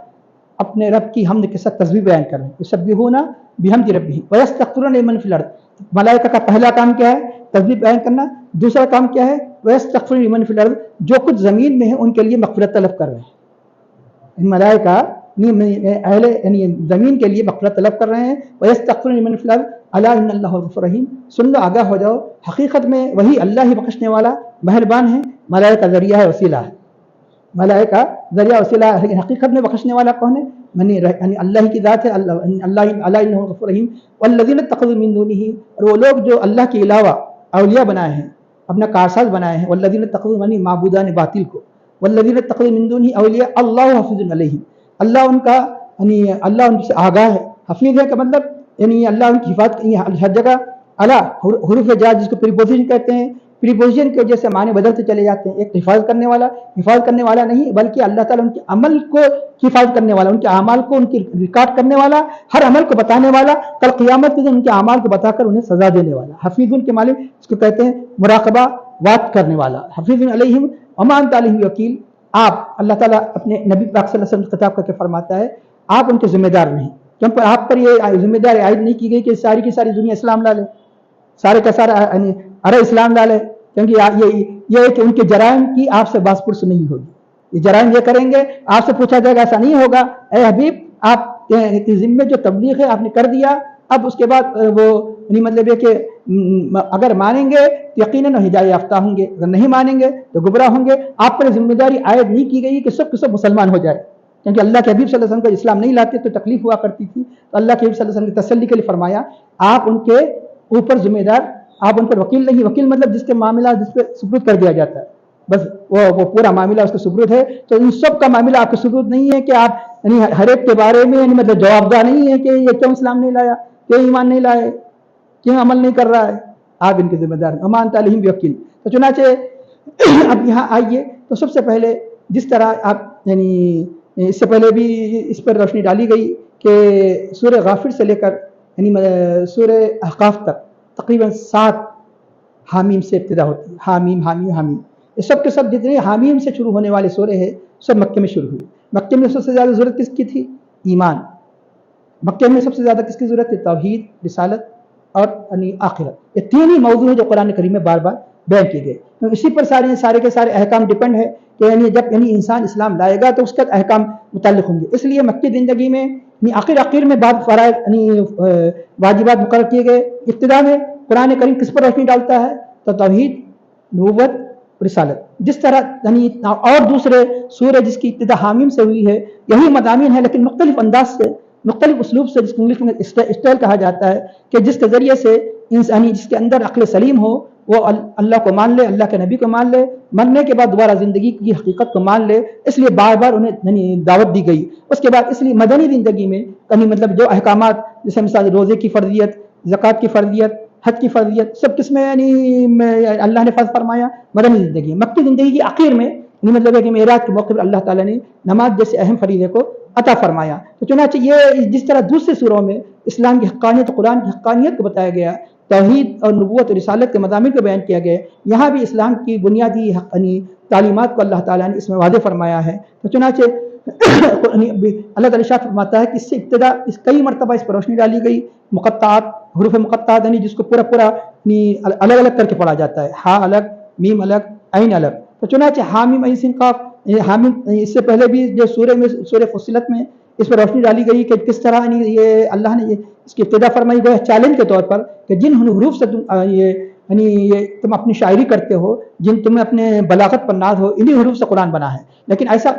اپنے رب کی حمد کے ساتھ تسبیح بیان کر رہے ہیں. یسبحون بحمد ربہم ویستغفرون لمن فی الارض. ملائکہ کا پہلا کام کیا ہے؟ تسبیح بیان کرنا. دوسرا کام کیا ہے؟ ویستغفرون لمن فی الارض جو کچھ زمین میں ہے ان کے لیے مغفرت طلب کر رہے ہیں. ملائکہ اہل یعنی زمین کے لیے مغفرت طلب کر رہے ہیں. ویستغفرون لمن فی الارض الا ان اللہ غفور رحیم. سن لو آگاہ ہو جاؤ حقیقت میں وہی اللہ ہی بخشنے والا مہربان ہے. ملائکہ ذریعہ ہے وسیلہ ہے. ملائکہ ذریعہ وسیلہ ہے لیکن حقیقت میں بخشنے والا کون ہے؟ یعنی اللہ کی ذات ہے. اللہ الا انہ غفور رحیم. والذین اتخذوا من دونہ اور وہ لوگ جو اللہ کے علاوہ اولیاء بنائے ہیں اپنا کارساز بنائے ہیں. والذین اتخذوا یعنی معبودان باطل کو. والذین اتخذوا من دونہ اولیاء اللہ حافظ علیہم. اللہ ان کا یعنی اللہ ان سے آگاہ ہے. حفیظ ہے کا مطلب یعنی اللہ ان کی حفاظت ہر جگہ. اللہ حروف جار جس کو پریپوزیشن کہتے ہیں. پریپوزیشن کی وجہ سے معنی بدلتے چلے جاتے ہیں. ایک حفاظت کرنے والا نہیں بلکہ اللہ تعالیٰ ان کے عمل کو حفاظت کرنے والا ان کے اعمال کو ان کی ریکارڈ کرنے والا ہر عمل کو بتانے والا کل قیامت کے دن ان کے اعمال کو بتا کر انہیں سزا دینے والا. حفیظ ان کے معنی اس کو کہتے ہیں مراقبہ وات کرنے والا. حفیظ علیہم وما انت علیہم وکیل. آپ اللہ تعالیٰ اپنے نبی پاک صلی اللہ علیہ وسلم خطاب کر کے فرماتا ہے آپ ان کے ذمہ دار نہیں. کیونکہ آپ پر یہ ذمہ داری عائد نہیں کی گئی کہ ساری کی ساری دنیا اسلام لا لے سارے کا سارا ارے اسلام لا لے. کیونکہ یہ ہے کہ ان کے جرائم کی آپ سے باس پرس نہیں ہوگی. یہ جرائم یہ کریں گے آپ سے پوچھا جائے گا ایسا نہیں ہوگا. اے حبیب آپ کے ذمے جو تبلیغ ہے آپ نے کر دیا. اب اس کے بعد وہ مطلب یہ کہ اگر مانیں گے تو یقیناً ہدایت یافتہ ہوں گے اگر نہیں مانیں گے تو گمراہ ہوں گے. آپ پر ذمہ داری عائد نہیں کی گئی کہ سب کے سب مسلمان ہو جائے. کیونکہ اللہ کے حبیب صلی اللہ علیہ وسلم کو اسلام نہیں لاتے تو تکلیف ہوا کرتی تھی. تو اللہ کے حبیب صلی اللہ علیہ وسلم نے تسلی کے لیے فرمایا آپ ان کے اوپر ذمہ دار آپ ان پر وکیل نہیں. وکیل مطلب جس کے معاملہ جس پہ سپرد کر دیا جاتا ہے بس وہ پورا معاملہ اس کے سپرد ہے. تو ان سب کا معاملہ آپ کے سپرد نہیں ہے کہ آپ یعنی ہر ایک کے بارے میں یعنی مطلب جواب دہ نہیں ہے کہ یہ کیوں اسلام نہیں لایا کیوں ایمان نہیں لائے کیوں عمل نہیں کر رہا ہے؟ آپ ان کے ذمہ دار امان تعلیم وکیل. تو چنانچہ اب یہاں آئیے تو سب سے پہلے جس طرح آپ یعنی اس سے پہلے بھی اس پر روشنی ڈالی گئی کہ سورہ غافر سے لے کر یعنی سورہ احقاف تک تقریباً 7 حامیم سے ابتدا ہوتی ہے. حامیم حامیم حامیم، یہ سب کے سب جتنے حامیم سے شروع ہونے والے سورے ہیں سب مکے میں شروع ہوئی. مکے میں سب سے زیادہ ضرورت کس کی تھی؟ ایمان. مکے میں سب سے زیادہ کس کی ضرورت ہے؟ توحید، رسالت اور یعنی آخرت. یہ 3 ہی موضوع ہیں جو قرآن کریم میں بار بار بیان کیے گئے. اسی پر سارے کے سارے احکام ڈپینڈ ہے کہ یعنی جب یعنی انسان اسلام لائے گا تو اس کا احکام متعلق ہوں گے. اس لیے مکی زندگی میں آخر میں بعض فرائض یعنی واجبات مقرر کیے گئے. ابتدا میں قرآن کریم کس پر روشنی ڈالتا ہے؟ تو توحید، نبوت، رسالت. جس طرح یعنی اور دوسرے سورہ جس کی ابتدا حامیم سے ہوئی ہے یہی مضامین ہے لیکن مختلف انداز سے، مختلف اسلوب سے، جس کو انگلش میں اسٹائل کہا جاتا ہے کہ جس کے ذریعے سے انسانی جس کے اندر عقل سلیم ہو وہ اللہ کو مان لے، اللہ کے نبی کو مان لے، مرنے کے بعد دوبارہ زندگی کی حقیقت کو مان لے. اس لیے بار بار انہیں دعوت دی گئی. اس کے بعد اس لیے مدنی زندگی میں مطلب جو احکامات جیسے مثال روزے کی فرضیت، زکوٰۃ کی فرضیت، حج کی فرضیت، سب کس میں یعنی اللہ نے فرض فرمایا؟ مدنی زندگی. مکی زندگی کی آخر میں مطلب ہے کہ معراج کے موقع پر اللہ تعالیٰ نے نماز جیسے اہم فریضے کو عطا فرمایا. تو چنانچہ یہ جس طرح دوسرے سوروں میں اسلام کی حقانیت، قرآن کی حقانیت کو بتایا گیا، توحید اور نبوت اور رسالت کے مضامین کو بیان کیا گیا، یہاں بھی اسلام کی بنیادی حقانی تعلیمات کو اللہ تعالیٰ نے اس میں واضح فرمایا ہے. تو چنانچہ اللہ تعالیٰ ارشاد فرماتا ہے کہ اس سے ابتدا کئی مرتبہ اس پر روشنی ڈالی گئی. مقطعات، حروف مقطعات یعنی جس کو پورا الگ الگ کر کے پڑھا جاتا ہے. ہا الگ، میم الگ، عین الگ. تو چنانچہ حامیم عین سین قاف، حامیم اس سے پہلے بھی جو سورہ فصلت میں اس پر روشنی ڈالی گئی کہ کس طرح یہ اللہ نے اس کی ابتدا فرمائی گئی چیلنج کے طور پر کہ جن حروف سے تم اپنی شاعری کرتے ہو، جن تمہیں اپنے بلاغت پر ناز ہو، انہی حروف سے قرآن بنا ہے. لیکن ایسا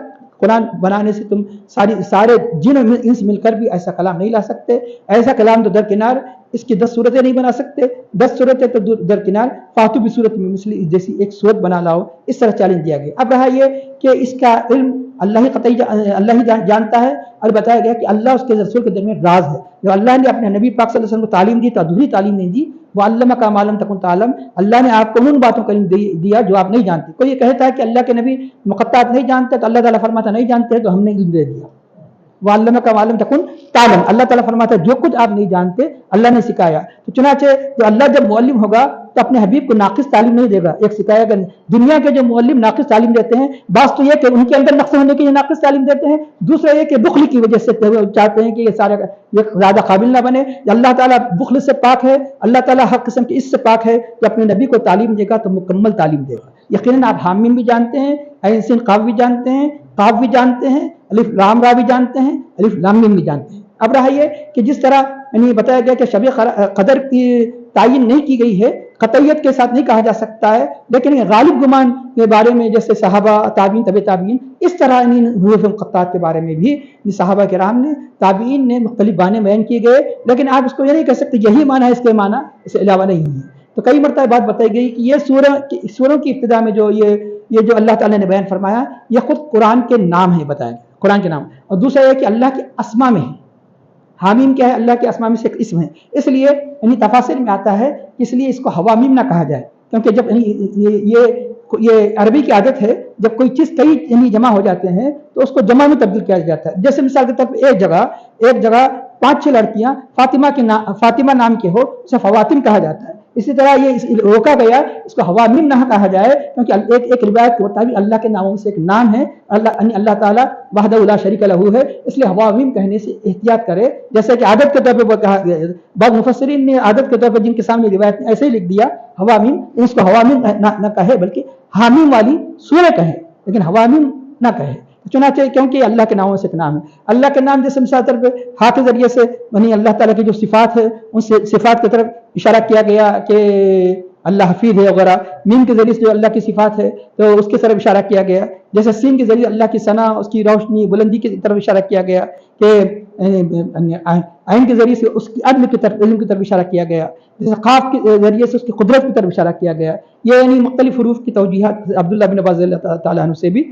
قرآن بنانے سے تم سارے جن انس مل کر بھی ایسا کلام نہیں لا سکتے. ایسا کلام تو درکنار اس کی 10 صورتیں نہیں بنا سکتے. 10 صورتیں تو درکنار فاتو بھی صورت میں مثل جیسی ایک صورت بنا لاؤ. اس طرح چیلنج دیا گیا. اب رہا یہ کہ اس کا علم اللہ ہی قطعی اللہ ہی جانتا ہے، اور بتایا گیا کہ اللہ اس کے رسول کے درمیان راز ہے. جو اللہ نے اپنے نبی پاک صلی اللہ علیہ وسلم کو تعلیم دی تو ادھوری تعلیم نہیں دی. وہ علمہ کا ما لم تکن تعلم، اللہ نے آپ کو ان باتوں کا علم دیا جو آپ نہیں جانتے. کوئی یہ کہتا ہے کہ اللہ کے نبی مقطعات نہیں جانتے تو اللہ تعالیٰ فرماتا نہیں جانتے تو ہم نے علم دے دیا. وہ علمہ کا ما لم تکن تعلم، اللہ تعالیٰ فرماتا ہے جو کچھ آپ نہیں جانتے اللہ نے سکھایا. تو چنانچہ جو اللہ جب معلم ہوگا تو اپنے حبیب کو ناقص تعلیم نہیں دے گا. ایک سکھایا گا. دنیا کے جو معلم ناقص تعلیم دیتے ہیں، بعض تو یہ کہ ان کے اندر نقص ہونے کی ناقص تعلیم دیتے ہیں، دوسرا یہ کہ بخل کی وجہ سے چاہتے ہیں کہ یہ زیادہ قابل نہ بنے. اللہ تعالیٰ بخل سے پاک ہے، اللہ تعالیٰ ہر قسم کی اس سے پاک ہے کہ اپنے نبی کو تعلیم دے گا تو مکمل تعلیم دے گا. یقیناً آپ حامیم بھی جانتے ہیں، عین سین قاف بھی جانتے ہیں، قاف بھی جانتے ہیں، الف لام را بھی جانتے ہیں، الف لام میم بھی جانتے ہیں. اب رہا یہ کہ جس طرح یعنی بتایا گیا کہ شب قدر کی تعین نہیں کی گئی ہے، قطعیت کے ساتھ نہیں کہا جا سکتا ہے، لیکن غالب گمان کے بارے میں جیسے صحابہ، تابعین، طب تابعین، اس طرح حروف مقطعات کے بارے میں بھی صحابہ کرام نے، تابعین نے مختلف معنی بیان کیے گئے. لیکن آپ اس کو یہ نہیں کہہ سکتے یہی معنی ہے، اس کے معنی اس کے علاوہ نہیں ہے. تو کئی مرتبہ بات بتائی گئی کہ یہ سوروں کی ابتدا میں جو یہ جو اللہ تعالیٰ نے بیان فرمایا یہ خود قرآن کے نام ہے، بتایا گیا قرآن کے نام. اور دوسرا یہ کہ اللہ کے اسما میں ہے. حامیم کیا ہے؟ اللہ کے اسما میں سے ایک اسم ہے. اس لیے یعنی تفاسیر میں آتا ہے کہ اس لیے اس کو حوامیم نہ کہا جائے، کیونکہ جب یہ عربی کی عادت ہے جب کوئی چیز کئی یعنی جمع ہو جاتے ہیں تو اس کو جمع میں تبدیل کیا جاتا ہے. جیسے مثال کے طور پر ایک جگہ 5-6 لڑکیاں فاطمہ نام کے ہو، اسے فواتم کہا جاتا ہے. اسی طرح یہ روکا گیا اس کو حوامیم نہ کہا جائے، کیونکہ ایک روایت کے مطابق اللہ کے ناموں سے ایک نام ہے، اللہ تعالیٰ وحدہ لا شریک لہ ہے. اس لیے حوامیم کہنے سے احتیاط کرے. جیسے کہ عادت کے طور پہ کہا گیا، بعض مفسرین نے عادت کے طور پر جن کے سامنے روایت ایسے ہی لکھ دیا حوامیم، اس کو حوامیم نہ کہے بلکہ حامیم والی سورہ کہے، لیکن حوامیم نہ کہے. چنانچہ کیونکہ اللہ کے ناموں سے ایک نام ہے. اللہ کے نام جیسے مثال طور پہ ہا کے ذریعے سے یعنی اللہ تعالیٰ کی جو صفات ہے ان صفات کی طرف اشارہ کیا گیا کہ اللہ حفیظ ہے وغیرہ. میم کے ذریعے سے جو اللہ کی صفات ہے تو اس کی طرف اشارہ کیا گیا. جیسے سین کے ذریعے اللہ کی ثنا، اس کی روشنی، بلندی کی طرف اشارہ کیا گیا کہ عین کے ذریعے سے اس کی عدل کی طرف، علم کی طرف اشارہ کیا گیا. جیسے قاف کے ذریعے سے اس کی قدرت کی طرف اشارہ کیا گیا. یہ یعنی مختلف حروف کی توجیحات عبداللہ بن عباس رضی اللہ تعالیٰ عنہ سے بھی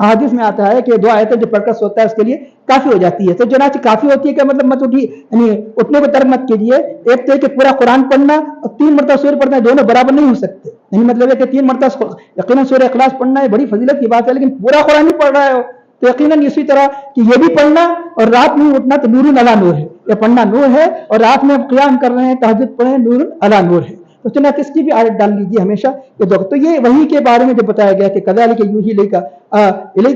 حدیث میں آتا ہے کہ 2 آیتیں جو پڑھ کر سوتا ہے اس کے لیے کافی ہو جاتی ہے. تو چنانچہ کافی ہوتی ہے کہ مطلب مت اٹھی یعنی اٹھنے کو ترک مت کیجیے. ایک تو ہے کہ پورا قرآن پڑھنا اور 3 مرتبہ سورہ پڑھنا دونوں برابر نہیں ہو سکتے. یعنی مطلب ہے کہ 3 مرتبہ یقیناً سورہ اخلاص پڑھنا ہے بڑی فضیلت کی بات ہے, لیکن پورا قرآن نہیں پڑھ رہا ہے تو یقیناً اسی طرح کہ یہ بھی پڑھنا اور رات میں اٹھنا تو نور علی نور ہے. یہ پڑھنا نور ہے اور رات میں قیام کر رہے ہیں تہجد پڑھیں نور علی نور ہے. تو چنانچہ اس کی بھی آیت ڈال لیجیے ہمیشہ یہ دو. تو یہ وحی کے بارے میں جو بتایا گیا کہ کذالک یوحی الیک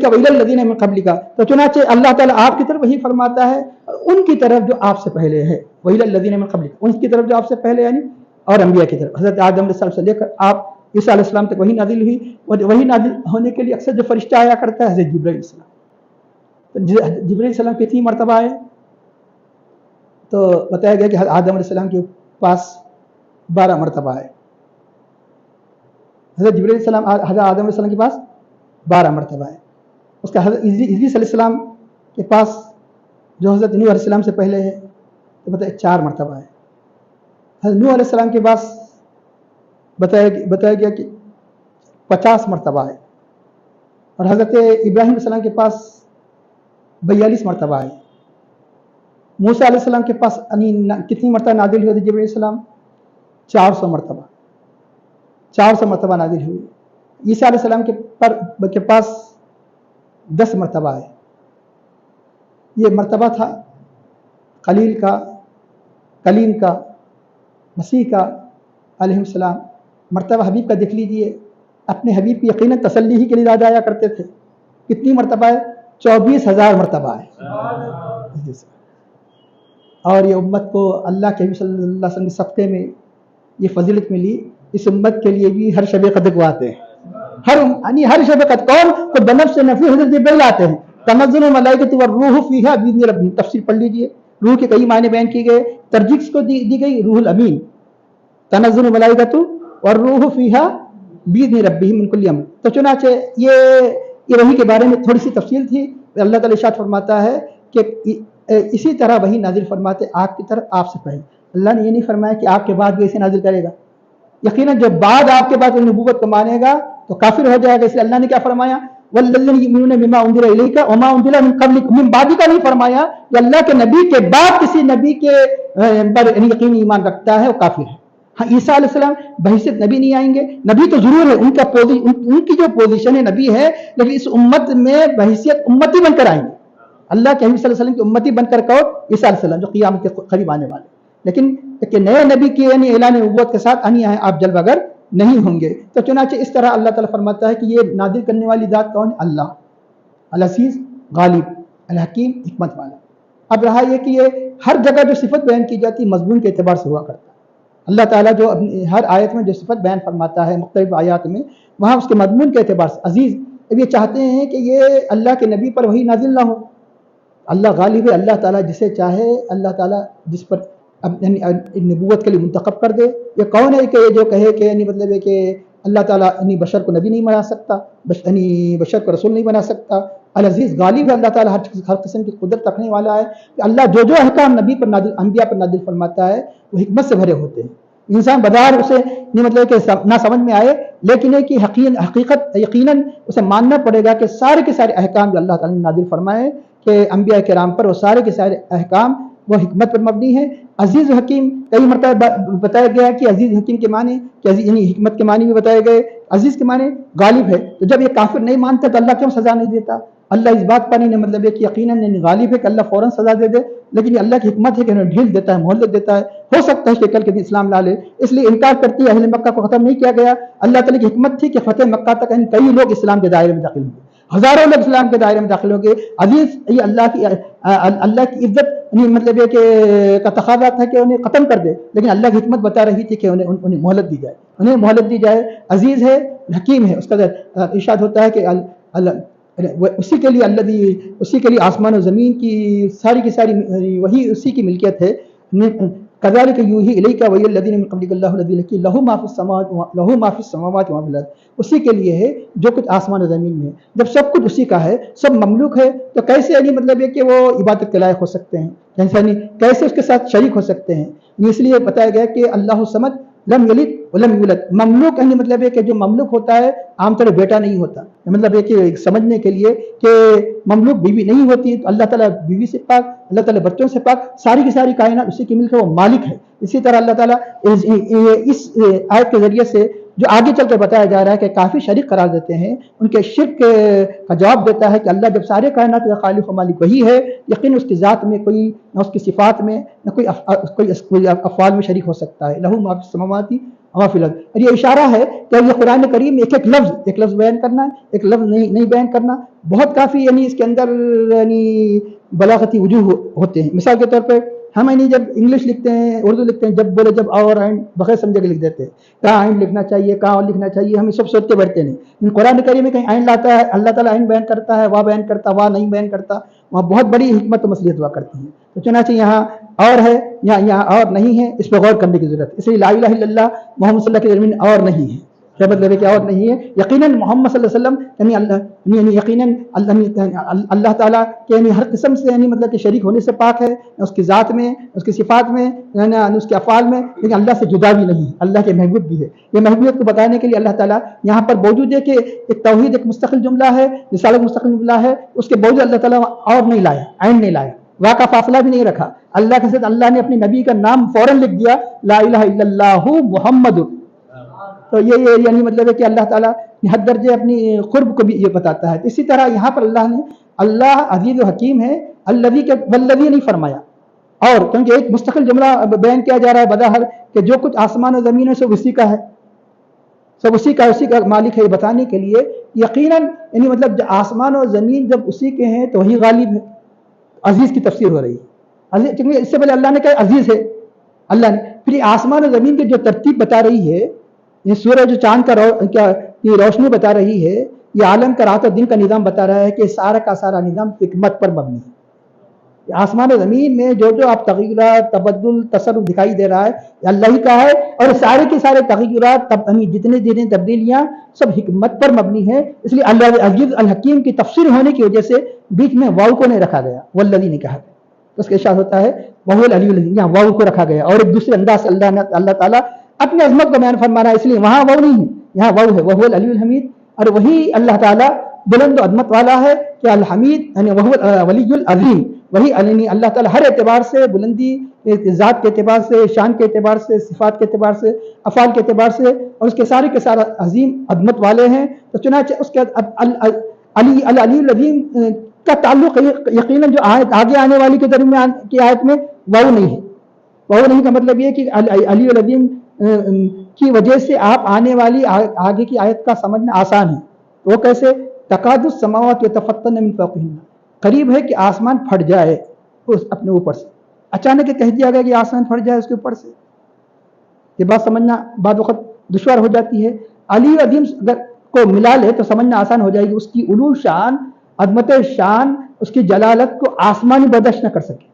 والی الذین من قبلک, تو چنانچہ اللہ تعالیٰ آپ کی طرف وحی فرماتا ہے ان کی طرف جو آپ سے پہلے ہے, والی الذین من قبلک, ان کی طرف جو آپ سے پہلے یعنی اور انبیاء کی طرف. حضرت آدم علیہ السلام سے لے کر آپ عیسیٰ علیہ السلام تک وحی نازل ہوئی, اور وحی نازل ہونے کے لیے اکثر جو فرشتہ آیا کرتا ہے حضرت جبرائیل علیہ السلام. جبرائیل علیہ السلام کتنی مرتبہ آئے تو بتایا گیا کہ آدم علیہ السلام کے پاس 12 مرتبہ آئے. حضرت جبرائیل علیہ السلام حضرت آدم علیہ السلام کے پاس 12 مرتبہ آئے. اس کا حضرت ادریس علیہ السلام کے پاس جو حضرت نوح علیہ السلام سے پہلے ہے تو بتایا 4 مرتبہ آئے. حضرت نوح علیہ السلام کے پاس بتایا گیا کہ 50 مرتبہ آئے, اور حضرت ابراہیم علیہ السلام کے پاس 42 مرتبہ آئے. موسیٰ علیہ السلام کے پاس کتنی مرتبہ نازل ہوئی جبرائیل علیہ السلام؟ 400 مرتبہ 400 مرتبہ نازل ہوئی. عیسیٰ علیہ السلام کے پاس 10 مرتبہ آئے. یہ مرتبہ تھا خلیل کا, کلیم کا, مسیح کا علیہ السلام. مرتبہ حبیب کا دیکھ لیجئے, اپنے حبیب کی یقیناً تسلی ہی کے لیے یاد آیا کرتے تھے. کتنی مرتبہ ہے؟ 24,000 مرتبہ ہے. اور یہ امت کو اللہ کے حبیب صلی اللہ علیہ وسلم کے صدقے میں یہ فضیلت ملی. اس امت کے لیے بھی ہر شب قدر کو آتے ہیں, ہر شب قدر کون کو بنفس نفی حضرت جبرائیل آتے ہیں. تنزل الملائکۃ والروح فیہا باذن ربہم, تفسیر پڑھ لیجئے. روح کے کئی معنی بیان کیے گئے, ترجیح کو دی گئی روح الامین. تنزل الملائکۃ والروح فیہا باذن ربہم من کل امر. تو چنانچہ یہ وحی کے بارے میں تھوڑی سی تفصیل تھی. اللہ تعالیٰ ارشاد فرماتا ہے کہ اسی طرح وحی نازل فرماتے آپ کی طرف آپ سے پہلے. اللہ نے یہ نہیں فرمایا کہ آپ کے بعد بھی اسے نازل کرے گا. یقیناً جو بعد آپ کے بعد نبوت کو مانے گا تو کافر ہو جائے گا. اس لیے اللہ نے کیا فرمایا؟ والذین یؤمنون بما انزل الیک وما انزل من قبلک, من بعد کا نہیں فرمایا. کہ اللہ کے نبی کے بعد کسی نبی کے پر یقینی ایمان رکھتا ہے وہ کافر ہے. ہاں عیسیٰ علیہ السلام بحیثیت نبی نہیں آئیں گے, نبی تو ضرور ہے, ان کی جو پوزیشن ہے نبی ہے, لیکن اس امت میں بحیثیت امتی بن کر آئیں گے. اللہ کے حبیب صلی اللہ علیہ وسلم کی امتی بن کر کہو عیسیٰ علیہ السلام جو قیامت کے قریب آنے والے. لیکن کہ نئے نبی کی یعنی اعلان نبوت کے ساتھ آنی ہے آپ جلوہ گر نہیں ہوں گے. تو چنانچہ اس طرح اللہ تعالیٰ فرماتا ہے کہ یہ نازل کرنے والی ذات کون ہے؟ اللہ العزیز غالب الحکیم حکمت والا. اب رہا یہ کہ یہ ہر جگہ جو صفت بیان کی جاتی ہے مضمون کے اعتبار سے ہوا کرتا ہے. اللہ تعالیٰ جو ہر آیت میں جو صفت بیان فرماتا ہے مختلف آیات میں, وہاں اس کے مضمون کے اعتبار سے عزیز. اب یہ چاہتے ہیں کہ یہ اللہ کے نبی پر وہی نازل نہ ہو. اللہ غالب ہے, اللہ تعالیٰ جسے چاہے اللہ تعالیٰ جس پر نبوت کے لیے منتخب کر دے. یہ کون ہے کہ جو کہے کہ یعنی مطلب ہے کہ اللہ تعالیٰ بشر کو نبی نہیں بنا سکتا, بشر کو رسول نہیں بنا سکتا. العزیز غالب ہے, اللہ تعالیٰ ہر قسم کی قدرت رکھنے والا ہے. کہ اللہ جو احکام نبی پر نازل انبیاء پر نازل فرماتا ہے وہ حکمت سے بھرے ہوتے ہیں. انسان بظاہر اسے نہیں مطلب کہ نہ سمجھ میں آئے, لیکن ہے کہ حقیقت یقیناً اسے ماننا پڑے گا کہ سارے کے سارے احکام جو اللہ تعالیٰ نے نازل فرمائے کہ انبیاء کرام پر, وہ سارے کے سارے احکام وہ حکمت پر مبنی ہے. عزیز حکیم کئی مرتبہ بتایا گیا کہ عزیز حکیم کے معنی کہ یعنی حکمت کے معنی بھی بتائے گئے. عزیز کے معنی غالب ہے. تو جب یہ کافر نہیں مانتا تو اللہ کیوں سزا نہیں دیتا؟ اللہ اس بات پر نہیں مطلب ہے کہ یقیناً غالب ہے کہ اللہ فوراً سزا دے دے, لیکن یہ اللہ کی حکمت ہے کہ انہیں ڈھیل دیتا ہے, مہلت دیتا ہے. ہو سکتا ہے کہ کل کے دن اسلام لا لے, اس لیے انکار کرتی ہے. اہل مکہ کو ختم نہیں کیا گیا. اللہ تعالیٰ کی حکمت تھی کہ فتح مکہ تک کئی لوگ اسلام کے دائرے میں داخل ہوں گے, ہزاروں لوگ اسلام کے دائرے میں داخل ہوں گے. عزیز یہ اللہ کی عزت مطلب یہ کہ کا تقاضا تھا کہ انہیں ختم کر دے, لیکن اللہ کی حکمت بتا رہی تھی کہ انہیں مہلت دی جائے. عزیز ہے, حکیم ہے. اس کا ارشاد ہوتا ہے کہ اسی کے لیے آسمان و زمین کی ساری وہی اسی کی ملکیت ہے. کذالک یوحی الیک والی الذین من قبلک اللہ الذی لہ ما فی السماوات وما فی الارض. اسی کے لیے ہے جو کچھ آسمان و زمین میں ہے. جب سب کچھ اسی کا ہے, سب مملوک ہے, تو کیسے یعنی مطلب ہے کہ وہ عبادت کے لائق ہو سکتے ہیں, یعنی کیسے اس کے ساتھ شریک ہو سکتے ہیں؟ اس لیے بتایا گیا کہ اللہ الصمد لم یلد ولم یولد. مملوک یعنی مطلب ہے کہ جو مملوک ہوتا ہے عام طور بیٹا نہیں ہوتا. مطلب ہے کہ سمجھنے کے لیے کہ مملوک بیوی نہیں ہوتی, تو اللہ تعالیٰ بیوی سے پاک, اللہ تعالیٰ بچوں سے پاک, ساری کی ساری کائنات اسی کی ملک ہے, وہ مالک ہے. اسی طرح اللہ تعالیٰ اس آیت کے ذریعے سے جو آگے چل کے بتایا جا رہا ہے کہ کافی شریک قرار دیتے ہیں, ان کے شرک کا جواب دیتا ہے کہ اللہ جب سارے کائنات کا خالق و مالک وہی ہے, یقین اس کی ذات میں کوئی نہ, اس کی صفات میں نہ کوئی افعال میں شریک ہو سکتا ہے. لہو ما فی السماوات و ما فی الارض. اور یہ اشارہ ہے کہ یہ قرآن کریم ایک لفظ بیان کرنا ہے, ایک لفظ نہیں بیان کرنا, بہت کافی یعنی اس کے اندر یعنی بلاغتی وجوہ ہوتے ہیں. مثال کے طور پہ ہم یعنی جب انگلش لکھتے ہیں, اردو لکھتے ہیں, جب بولے جب اور آئین بغیر سمجھے کے لکھ دیتے ہیں, کہاں آئین لکھنا چاہیے, کہاں اور لکھنا چاہیے, ہم سب سوچتے بیٹھتے نہیں. لیکن قرآن کریم میں کہیں آئین لاتا ہے, اللہ تعالیٰ آئین بیان کرتا ہے, واہ بیان کرتا, واہ نہیں بیان کرتا, وہاں بہت بڑی حکمت و مصلحت ہوا کرتی ہے. تو چنانچہ یہاں اور ہے, یہاں اور نہیں ہے, اس پہ غور کرنے کی ضرورت ہے. اس لیے لا الہ الا اللہ محمد صلی اللہ کے درمیان اور نہیں ہے, کیا مطلب ہے کہ اور نہیں ہے. یقیناً محمد صلی اللہ علیہ وسلم یعنی یقیناً اللہ تعالیٰ کے یعنی ہر قسم سے یعنی مطلب کہ شریک ہونے سے پاک ہے, اس کی ذات میں, اس کی صفات میں, اس کے افعال میں, لیکن اللہ سے جدا بھی نہیں ہے, اللہ کے محبوب بھی ہے. یہ محبوبیت کو بتانے کے لیے اللہ تعالیٰ یہاں پر باوجود ہے کہ ایک توحید ایک مستقل جملہ ہے, رسالت مستقل جملہ ہے, اس کے باوجود اللہ تعالیٰ اور نہیں لایا, عین نہیں لایا, واہ کا فاصلہ بھی نہیں رکھا. اللہ کے ساتھ اللہ نے اپنے نبی کا نام فوراً لکھ دیا, لا الہ الا اللہ محمد. تو یہ یعنی مطلب ہے کہ اللہ تعالیٰ حد درجے اپنی قرب کو بھی یہ بتاتا ہے. اسی طرح یہاں پر اللہ نے اللہ عزیز و حکیم ہے, الذی کے والذی نہیں فرمایا, اور کیونکہ ایک مستقل جملہ بیان کیا جا رہا ہے بظاہر کہ جو کچھ آسمان و زمین ہے سب اسی کا ہے, سب اسی کا مالک ہے. یہ بتانے کے لیے یقیناً یعنی مطلب آسمان و زمین جب اسی کے ہیں تو وہی غالب ہے. عزیز کی تفسیر ہو رہی ہے, کیونکہ اس سے پہلے اللہ نے کہا عزیز ہے اللہ نے. پھر آسمان و زمین کی جو ترتیب بتا رہی ہے, یہ سورج جو چاند کا یہ روشنی بتا رہی ہے, یہ عالم کا رات و دن کا نظام بتا رہا ہے کہ سارا کا سارا نظام حکمت پر مبنی ہے. آسمان و زمین میں جو آپ تغیرات, تبدل, تصرف دکھائی دے رہا ہے, یہ اللہ ہی کا ہے, اور سارے کے سارے تغیرات جتنے تبدیلیاں سب حکمت پر مبنی ہے. اس لیے اللہ عزیز الحکیم کی تفسیر ہونے کی وجہ سے بیچ میں واو کو نہیں رکھا گیا, والذی نہیں کہا گیا. اس کے ارشاد ہوتا ہے وہو العلی العظیم, یہاں واو کو رکھا گیا, اور ایک دوسرے انداز سے اللہ تعالیٰ اپنے عظمت کو بیان فرما رہا ہے, اس لیے وہاں واو نہیں ہے, یہاں واو ہے. وہو العلی الحمید, اور وہی اللہ تعالیٰ بلند و عظمت والا ہے کہ الحمید یعنی وہو ولی العظیم. وہی اللہ تعالیٰ ہر اعتبار سے بلندی, ذات کے اعتبار سے, شان کے اعتبار سے, صفات کے اعتبار سے, افعال کے اعتبار سے, اور اس کے سارا عظیم عظمت والے ہیں. تو چنانچہ اس کے علی العظیم کا تعلق یقیناً جو آیت آگے آنے والی کے درمیان کی آیت میں واو نہیں ہے. واو نہیں کا مطلب یہ کہ علی العظیم کی وجہ سے آپ آنے والی آگے کی آیت کا سمجھنا آسان ہے. وہ کیسے؟ تکاد السماوات یتفطرن من فوقہن, قریب ہے کہ آسمان پھٹ جائے اپنے اوپر سے. اچانک کہہ دیا گیا کہ آسمان پھٹ جائے اس کے اوپر سے, یہ بات سمجھنا بعض وقت دشوار ہو جاتی ہے. علی عظیم کو ملا لے تو سمجھنا آسان ہو جائے گی. اس کی علو شان, عظمت شان, اس کی جلالت کو آسمانی برداشت نہ کر سکے.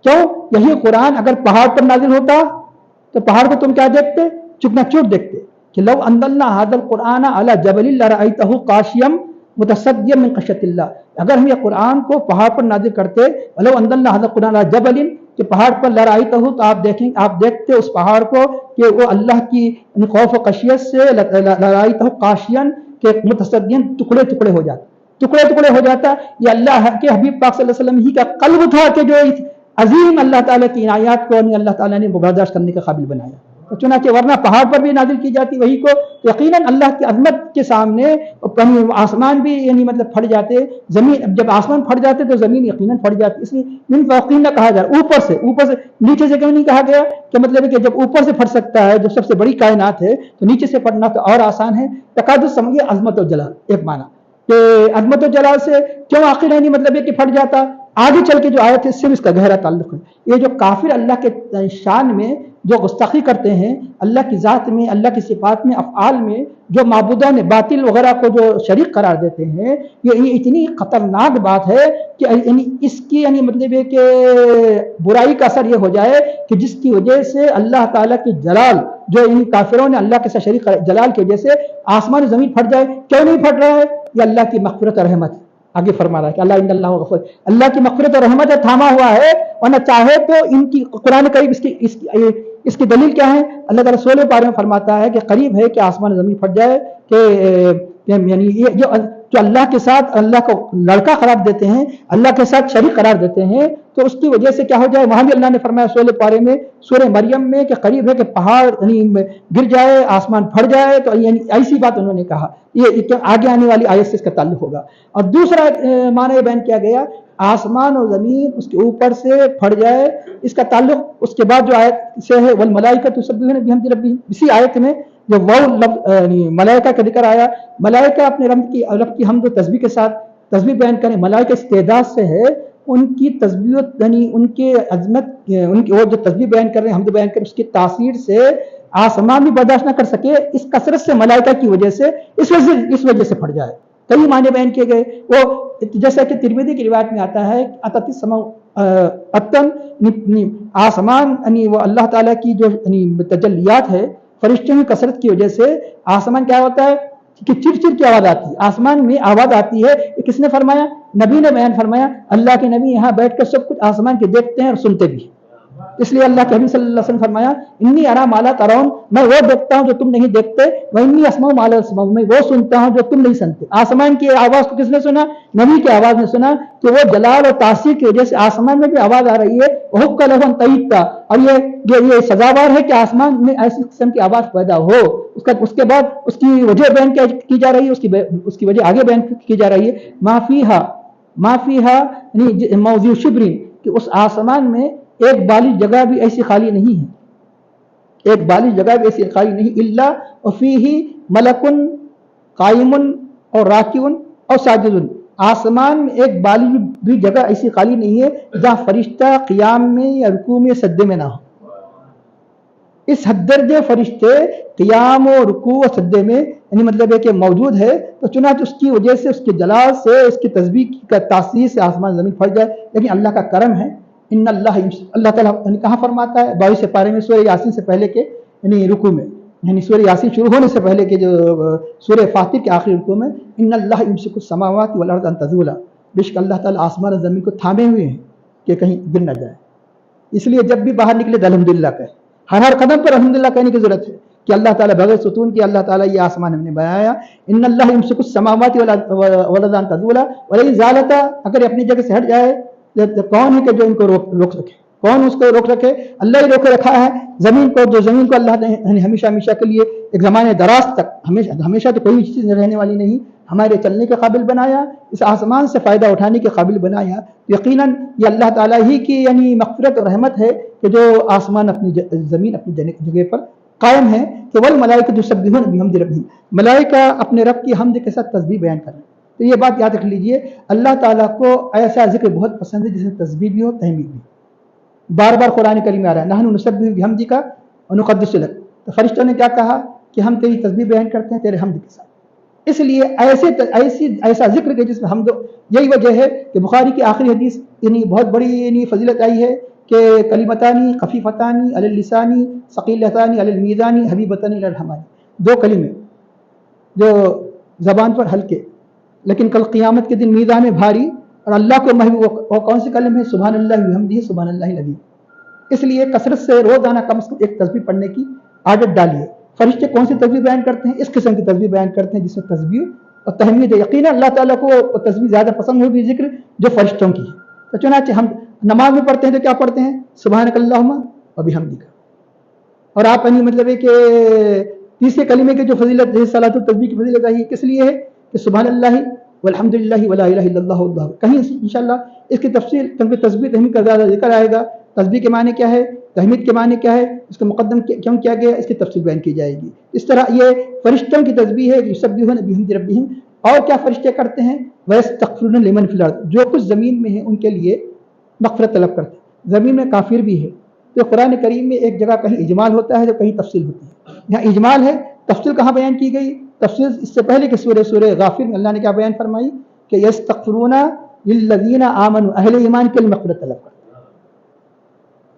کیوں؟ یہی قرآن اگر پہاڑ پر نازل ہوتا تو پہاڑ کو تم کیا دیکھتے؟ چکنا چور دیکھتے. کہ لو انزلنا هذا القرآن على جبل لرأيته قاشعا متصدعا من خشية الله, اگر ہم یہ قرآن کو پہاڑ پر نازل کرتے, لو انزلنا هذا القرآن على جبل, کہ پہاڑ پر لرأيته, تو آپ دیکھتے اس پہاڑ کو کہ وہ اللہ کی خوف و خشیت سے لرأيته قاشعا, کہ متصدعا ٹکڑے ٹکڑے ہو جاتا, ٹکڑے ٹکڑے ہو جاتا. یہ اللہ کے حبیب پاک صلی اللہ علیہ وسلم ہی کا قلب تھا کہ جو عظیم اللہ تعالیٰ کی عنایات کو اللہ تعالیٰ نے برداشت کرنے کے قابل بنایا. چنانچہ ورنہ پہاڑ پر بھی نازل کی جاتی وہی کو, یقیناً اللہ کی عظمت کے سامنے آسمان بھی یعنی مطلب پھٹ جاتے, زمین جب آسمان پھٹ جاتے تو زمین یقیناً پھٹ جاتی. اس لیے من فوقہن نہ کہا جا رہا, اوپر سے نیچے سے کیوں نہیں کہا گیا؟ کہ مطلب ہے کہ جب اوپر سے پھٹ سکتا ہے, جو سب سے بڑی کائنات ہے, تو نیچے سے پھٹنا تو اور آسان ہے. تقاضا سمجھیے عظمت و جلال, ایک معنی کہ عظمت و جلال سے کیوں آخر یعنی مطلب ہے کہ پھٹ جاتا. آگے چل کے جو آیت ہے اس سے بھی اس کا گہرا تعلق ہے. یہ جو کافر اللہ کے شان میں جو گستاخی کرتے ہیں, اللہ کی ذات میں, اللہ کی صفات میں, افعال میں, جو معبودان باطل وغیرہ کو جو شریک قرار دیتے ہیں, یہ اتنی خطرناک بات ہے کہ اس کی یعنی مطلب ہے کہ برائی کا اثر یہ ہو جائے کہ جس کی وجہ سے اللہ تعالیٰ کی جلال, جو ان کافروں نے اللہ کے ساتھ شریک جلال کی وجہ سے آسمان زمین پھٹ جائے. کیوں نہیں پھٹ رہا ہے؟ یہ اللہ کی مغفرت اور رحمت. آگے فرما رہا ہے کہ اللہ غفور, اللہ کی مغفرت اور رحمت تھاما ہوا ہے, ورنہ چاہے تو ان کی قرآن کریم اس کی دلیل کیا ہے؟ اللہ تعالیٰ 16 پارے میں فرماتا ہے کہ قریب ہے کہ آسمان زمین پھٹ جائے، کہ یعنی یہ جو اللہ کے ساتھ اللہ کو لڑکا قرار دیتے ہیں، اللہ کے ساتھ شریک قرار دیتے ہیں، تو اس کی وجہ سے کیا ہو جائے؟ وہاں بھی اللہ نے فرمایا 16 پارے میں سورہ مریم میں کہ قریب ہے کہ پہاڑ یعنی گر جائے، آسمان پھٹ جائے، تو یعنی ایسی بات انہوں نے کہا. یہ آگے آنے والی آیت سے اس کا تعلق ہوگا. اور دوسرا معنی بیان کیا گیا آسمان اور زمین اس کے اوپر سے پھٹ جائے، اس کا تعلق اس کے بعد جو آیت سے ہے والملائکۃ یسبحون بحمد ربہم، اسی آیت میں جو ملائکہ کا ذکر آیا، ملائکہ اپنے رب کی حمد و تسبیح کے ساتھ تسبیح بیان کریں. ملائکہ استعداد سے ہے، ان کی تسبیح یعنی ان کے عظمت، ان کی وہ جو تسبیح بیان کر رہے ہیں، حمد بیان کر رہے ہیں، اس کی تاثیر سے آسمان بھی برداشت نہ کر سکے، اس کثرت سے ملائکہ کی وجہ سے اس وجہ سے پھٹ جائے. کئی معنی بیان کیے گئے. وہ جیسا کہ ترمذی کی روایت میں آتا ہے اتت السماء آسمان یعنی وہ اللہ تعالیٰ کی جو تجلیات ہے فرشتوں کی کثرت کی وجہ سے آسمان کیا ہوتا ہے کہ چڑ کی آواز آتی ہے، آسمان میں آواز آتی ہے. یہ کس نے فرمایا؟ نبی نے بیان فرمایا. اللہ کے نبی یہاں بیٹھ کر سب کچھ آسمان کے دیکھتے ہیں اور سنتے بھی. اس لیے اللہ کے حبیب صلی اللہ علیہ وسلم فرمایا انی ارا ما لا ترون، میں وہ دیکھتا ہوں جو تم نہیں دیکھتے، وانی اسمع ما لا تسمعون، میں وہ سنتا ہوں جو تم نہیں سنتے. آسمان کی آواز کو کس نے سنا؟ نبی کی آواز نے سنا کہ وہ جلال اور تاثیر کی وجہ سے آسمان میں بھی آواز آ رہی ہے. وحق له ان طیبتا، اور یہ سزاوار ہے کہ آسمان میں ایسی قسم کی آواز پیدا ہو. اس کے بعد اس کی وجہ بیان کی جا رہی ہے، اس کی وجہ آگے بیان کی جا رہی ہے. ما فیہا یعنی موضع شبر، کہ اس آسمان میں ایک بالی جگہ بھی ایسی خالی نہیں ہے، ایک بالی جگہ بھی ایسی خالی نہیں. الا وفیہ ملک قائم اور راکع اور ساجد، آسمان میں ایک بالی بھی جگہ ایسی خالی نہیں ہے جہاں فرشتہ قیام میں یا رکوع میں سجدے میں نہ ہو. اس حد درجے فرشتے قیام و رکوع و سجدے میں یعنی مطلب ہے کہ موجود ہے. تو چنانچہ اس کی وجہ سے، اس کے جلال سے، اس کی تسبیح کا تاثیر سے آسمان زمین پھٹ جائے. لیکن اللہ کا کرم ہے، ان اللہ تعالیٰ کہاں فرماتا ہے 22 پارے میں سورہ یاسین سے پہلے کے یعنی رکوع میں، یعنی سورہ یاسین شروع ہونے سے پہلے کے جو سورہ فاطر کے آخری رکوع میں ان اللہ یمسک السماوات والارض ان تزولا، بے شک اللہ تعالیٰ آسمان اور زمین کو تھامے ہوئے ہیں کہ کہیں گر نہ جائے. اس لیے جب بھی باہر نکلے تو الحمدللہ کہے، ہر قدم پر الحمدللہ کہنے کی ضرورت ہے کہ اللہ تعالیٰ بغیر ستون کے اللہ تعالیٰ یہ آسمان ہم نے بنایا. ان اللہ یمسک السماوات والارض ان تزولا ولئن زالتا، اگر اپنی جگہ سے ہٹ جائے تو کون ہے کہ جو ان کو روک سکے؟ کون اس کو روک رکھے؟ اللہ ہی روکے رکھا ہے. زمین کو، جو زمین کو اللہ نے ہمیشہ کے لیے ایک زمانے دراز تک ہمیشہ تو کوئی چیز رہنے والی نہیں، ہمارے چلنے کے قابل بنایا، اس آسمان سے فائدہ اٹھانے کے قابل بنایا. یقیناً یہ اللہ تعالیٰ ہی کی یعنی مغفرت اور رحمت ہے کہ جو آسمان اپنی زمین اپنی جگہ پر قائم ہے. کہ والملائکۃ یسبحون بحمد ربہم، ملائکہ اپنے رب کی حمد کے ساتھ تسبیح بیان کریں. تو یہ بات یاد رکھ لیجئے، اللہ تعالیٰ کو ایسا ذکر بہت پسند ہے جس میں تسبیح بھی ہو، تحمید بھی. بار بار قرآن کریم میں آ رہا ہے نحن نسبح بحمدک ونقدس لک. تو فرشتوں نے کیا کہا کہ ہم تیری تسبیح بیان کرتے ہیں تیرے حمد کے ساتھ. اس لیے ایسا ذکر کہ جس میں حمد، یہی وجہ ہے کہ بخاری کی آخری حدیث یعنی بہت بڑی یعنی فضیلت آئی ہے کہ کلمتانی خفیفتانی علی اللسانی ثقیلتانی علی المیزان حبیبتانی الی الرحمن، دو کلمے جو زبان پر ہلکے لیکن کل قیامت کے دن میزان میں بھاری اور اللہ کو محبوب. اور کون سی کلمہ ہے؟ سبحان اللہ بحمدہ سبحان اللہ العظیم. اس لیے کثرت سے روزانہ کم از کم ایک تسبیح پڑھنے کی عادت ڈالیے. فرشتے کون سی تسبیح بیان کرتے ہیں؟ اس قسم کی تسبیح بیان کرتے ہیں جس میں تسبیح اور تحمید ہے. یقیناً اللہ تعالیٰ کو تسبیح زیادہ پسند ہوگی ذکر جو فرشتوں کی ہے. تو چنانچہ ہم نماز میں پڑھتے ہیں تو کیا پڑھتے ہیں؟ سبحانک اللہم و بحمدک. اور آپ یعنی مطلب ہے کہ تیسرے کلمے کی جو فضیلت ہے صلاۃ التسبیح کی فضیلت ہے کس لیے ہے کہ سبحان اللہ والحمد للہ ولا الہ الا اللہ واللہ. کہیں انشاءاللہ اس کی تفصیل کیونکہ تسبیح تحمید کا زیادہ ذکر آئے گا. تسبیح کے معنی کیا ہے، تحمید کے معنی کیا ہے، اس کا مقدم کیوں کیا گیا، اس کی تفصیل بیان کی جائے گی. اس طرح یہ فرشتوں کی تسبیح ہے یسبحون بحمد ربہم. اور کیا فرشتے کرتے ہیں؟ ویستغفرون لمن فی الارض، جو کچھ زمین میں ہے ان کے لیے مغفرت طلب کرتے ہیں. زمین میں کافر بھی ہے تو قرآن کریم میں ایک جگہ کہیں اجمال ہوتا ہے تو کہیں تفصیل ہوتی ہے. یہاں اجمال ہے، تفصیل کہاں بیان کی گئی؟ تفصیل اس سے پہلے کہ سورہ غافر میں اللہ نے کیا بیان فرمائی کہ یستغفرون للذین آمنوا، اہل ایمان کے لیے مغفرت طلب کرتے ہیں.